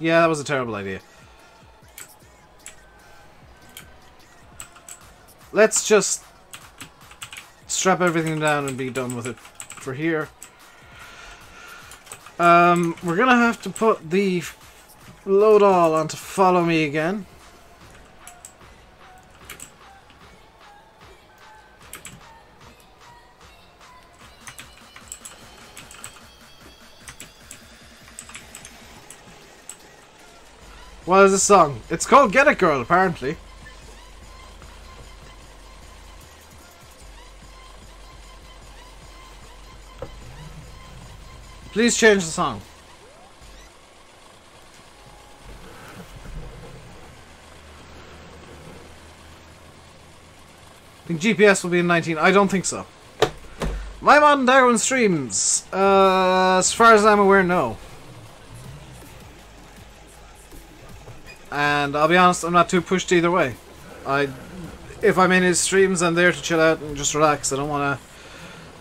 Yeah, that was a terrible idea. Let's just strap everything down and be done with it for here. We're gonna have to put the load all onto follow me again. What is this song? It's called Get It Girl, apparently. Please change the song. I think GPS will be in 19. I don't think so. My Mod and Darwin streams. As far as I'm aware, no. And I'll be honest, I'm not too pushed either way. If I'm in his streams, I'm there to chill out and just relax. I don't want to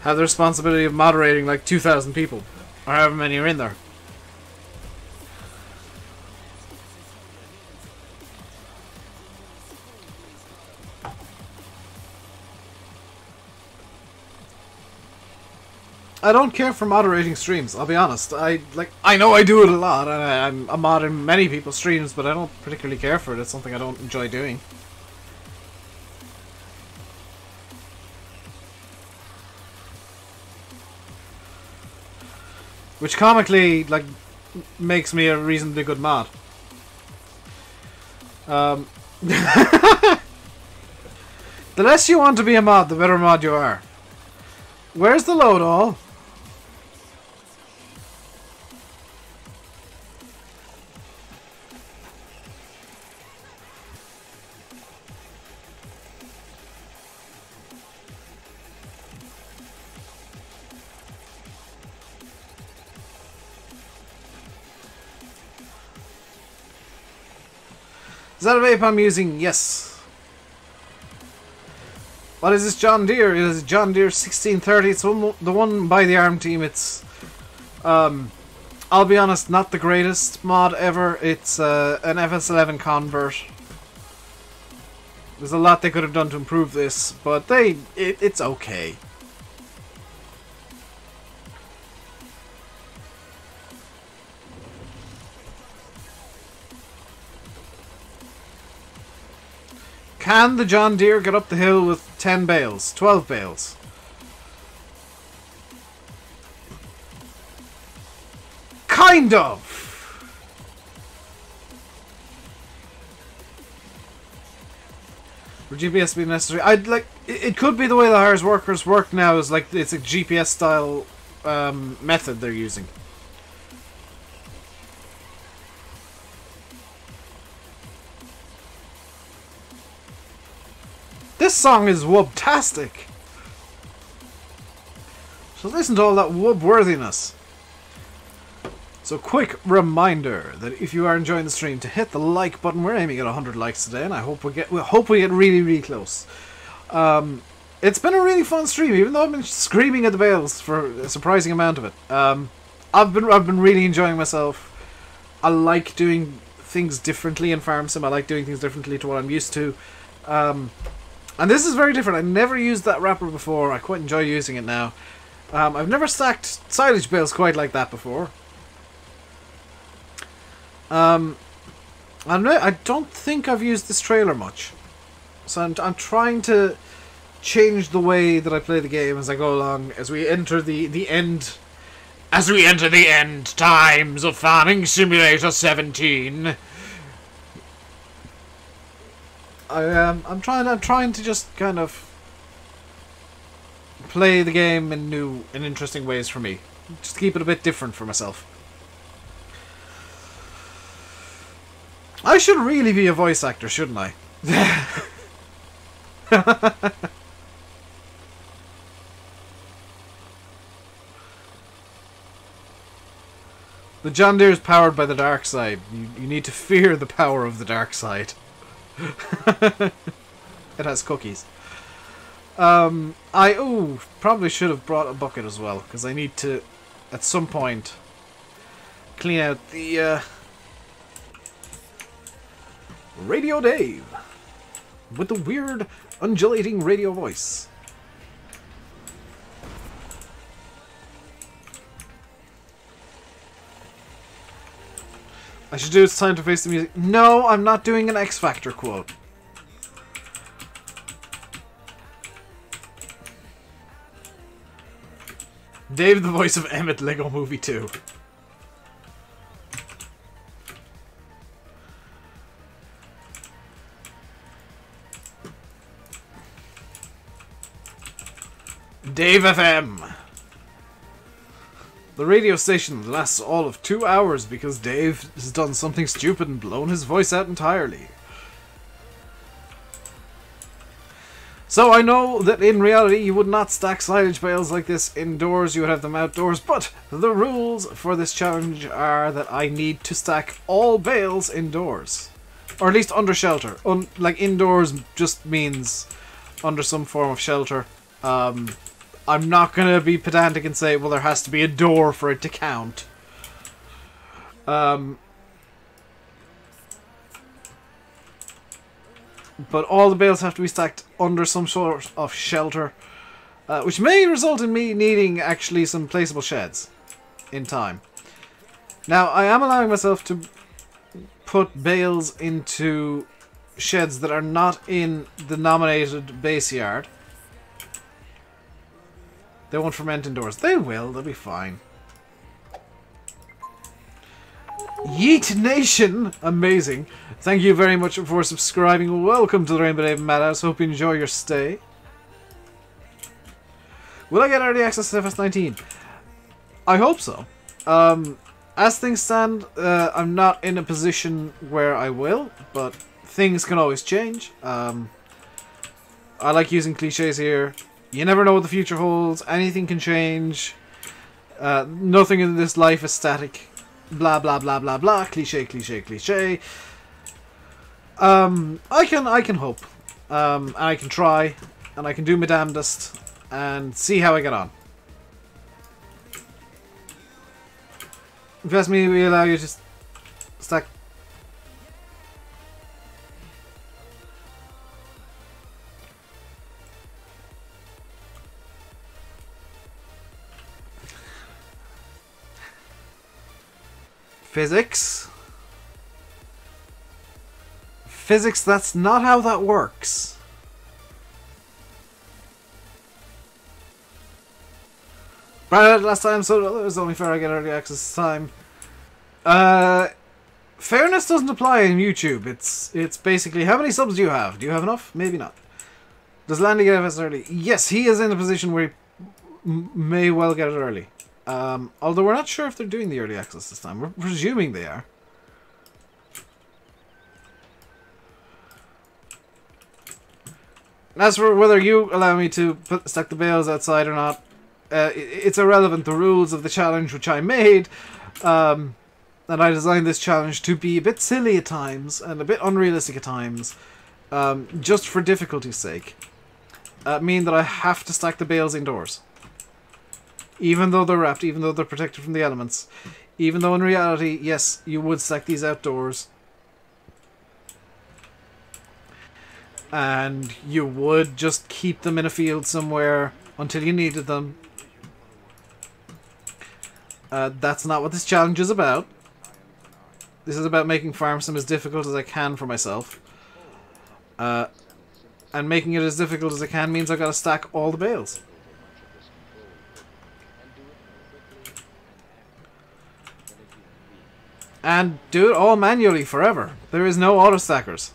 have the responsibility of moderating like 2,000 people. Or however many are in there. I don't care for moderating streams, I'll be honest. I know I do it a lot, and I'm a mod in many people's streams, but I don't particularly care for it. It's something I don't enjoy doing. Which comically, like, makes me a reasonably good mod. The less you want to be a mod, the better mod you are. Where's the load all? Is that a vape I'm using? Yes. What is this John Deere? It is John Deere 1630. It's the one by the ARM team. It's, I'll be honest, not the greatest mod ever. It's an FS11 convert. There's a lot they could have done to improve this, but it's okay. Can the John Deere get up the hill with 10 bales? 12 bales? Kind of! Would GPS be necessary? I'd like... It could be the way the hires workers work now, is like it's a GPS style method they're using. song is wubtastic. So listen to all that wub worthiness. So quick reminder that if you are enjoying the stream, to hit the like button. We're aiming at 100 likes today, and I hope we get really, really close. It's been a really fun stream, even though I've been screaming at the bales for a surprising amount of it. I've been really enjoying myself. I like doing things differently in Farm Sim. I like doing things differently to what I'm used to. And this is very different. I never used that wrapper before. I quite enjoy using it now. I've never stacked silage bales quite like that before. I don't think I've used this trailer much. So I'm trying to change the way that I play the game as I go along, as we enter the end. As we enter the end times of Farming Simulator 17. I'm trying to just kind of play the game in new and interesting ways for me. Just keep it a bit different for myself. I should really be a voice actor, shouldn't I? The John Deere is powered by the dark side. You need to fear the power of the dark side. It has cookies. I probably should have brought a bucket as well, because I need to, at some point, clean out the RainbowDave with the weird undulating radio voice. I should do It's Time to Face the Music. No, I'm not doing an X Factor quote. Dave, the voice of Emmett, Lego Movie 2. Dave FM. The radio station lasts all of 2 hours because Dave has done something stupid and blown his voice out entirely. So I know that in reality you would not stack silage bales like this indoors, you would have them outdoors, but the rules for this challenge are that I need to stack all bales indoors. Or at least under shelter. Like indoors just means under some form of shelter. I'm not going to be pedantic and say, well, there has to be a door for it to count. But all the bales have to be stacked under some sort of shelter. Which may result in me needing actually some placeable sheds in time. Now, I am allowing myself to put bales into sheds that are not in the nominated base yard. They won't ferment indoors. They will. They'll be fine. Yeet Nation! Amazing. Thank you very much for subscribing. Welcome to the RainbowDave Madhouse. Hope you enjoy your stay. Will I get early access to FS19? I hope so. As things stand, I'm not in a position where I will, but things can always change. I like using cliches here. You never know what the future holds. Anything can change. Nothing in this life is static. Blah blah blah blah blah. Cliche, cliche, cliche. I can hope. And I can try. And I can do my damnedest. And see how I get on. Invest me, we allow you to stack. Physics? Physics, that's not how that works. Right, last time, so it was only fair I get early access this time. Fairness doesn't apply in YouTube. It's basically, how many subs do you have? Do you have enough? Maybe not. Does Landy get FS early? Yes, he is in a position where he may well get it early. Although we're not sure if they're doing the early access this time. We're presuming they are. As for whether you allow me to stack the bales outside or not, it's irrelevant. The rules of the challenge which I made, and I designed this challenge to be a bit silly at times and a bit unrealistic at times, just for difficulty's sake, mean that I have to stack the bales indoors. Even though they're wrapped, even though they're protected from the elements, even though in reality, yes, you would stack these outdoors. And you would just keep them in a field somewhere until you needed them. That's not what this challenge is about. This is about making farm sim as difficult as I can for myself. And making it as difficult as I can means I've got to stack all the bales. And do it all manually forever. There is no auto stackers.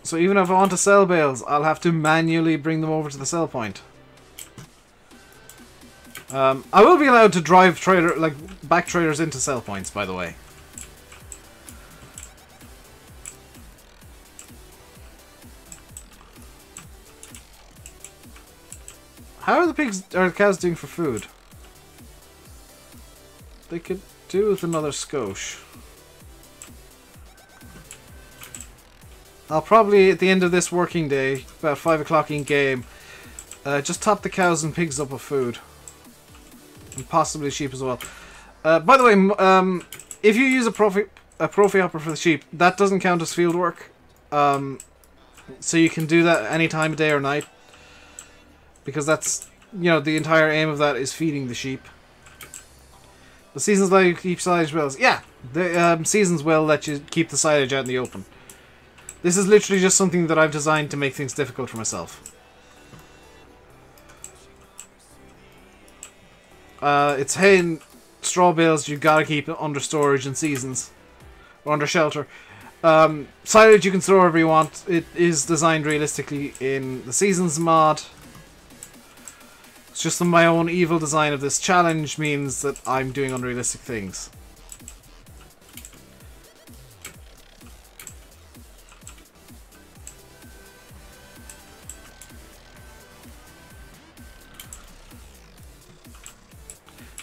So even if I want to sell bales, I'll have to manually bring them over to the sell point. I will be allowed to drive back traders into sell points, by the way. How are the pigs or the cows doing for food? They could do with another skosh. I'll probably, at the end of this working day, about 5 o'clock in game, just top the cows and pigs up with food. And possibly sheep as well. By the way, if you use a profi hopper for the sheep, that doesn't count as field work. So you can do that any time of day or night. Because that's, you know, the entire aim of that is feeding the sheep. The seasons let you keep silage wells. Yeah, the seasons will let you keep the silage out in the open. This is literally just something that I've designed to make things difficult for myself. It's hay and straw bales you gotta keep under storage in seasons. Or under shelter. Silage you can store wherever you want. It is designed realistically in the seasons mod. It's just that my own evil design of this challenge means that I'm doing unrealistic things.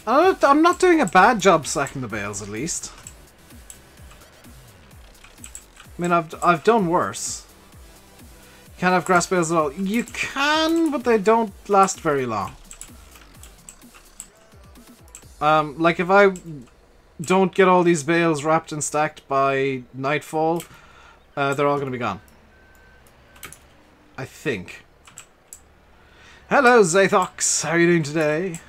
I'm not doing a bad job stacking the bales, at least. I mean, I've done worse. You can't have grass bales at all. You can, but they don't last very long. Like if I don't get all these bales wrapped and stacked by nightfall, they're all going to be gone. I think. Hello, Zathox. How are you doing today?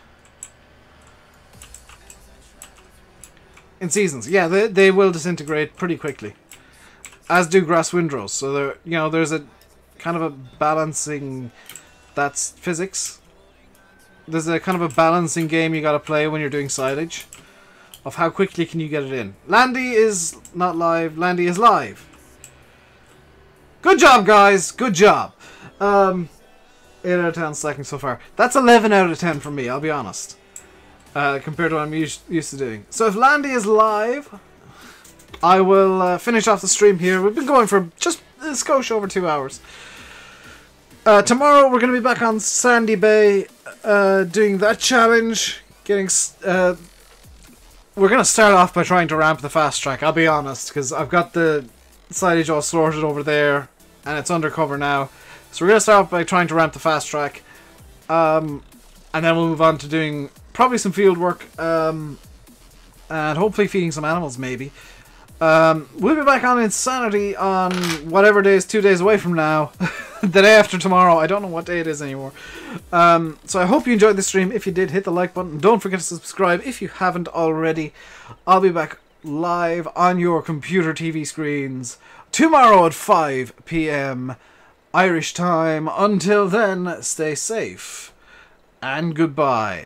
In seasons, yeah, they will disintegrate pretty quickly, as do grass windrows. So there, you know, there's a kind of a balancing. That's physics. There's a kind of a balancing game you got to play when you're doing silage, of how quickly can you get it in. Landy is not live. Landy is live. Good job, guys. Good job. 8 out of 10 stacking so far. That's 11 out of 10 for me. I'll be honest. Compared to what I'm used to doing. So if Landy is live, I will finish off the stream here. We've been going for just a skosh over 2 hours. Tomorrow we're going to be back on Sandy Bay doing that challenge. We're going to start off by trying to ramp the fast track, I'll be honest, because I've got the silage all sorted over there and it's undercover now. So we're going to start off by trying to ramp the fast track. And then we'll move on to doing probably some field work, and hopefully feeding some animals, maybe. We'll be back on Insanity on whatever day is 2 days away from now. The day after tomorrow. I don't know what day it is anymore. So I hope you enjoyed this stream. If you did, hit the like button. Don't forget to subscribe if you haven't already. I'll be back live on your computer TV screens tomorrow at 5 PM Irish time. Until then, stay safe and goodbye.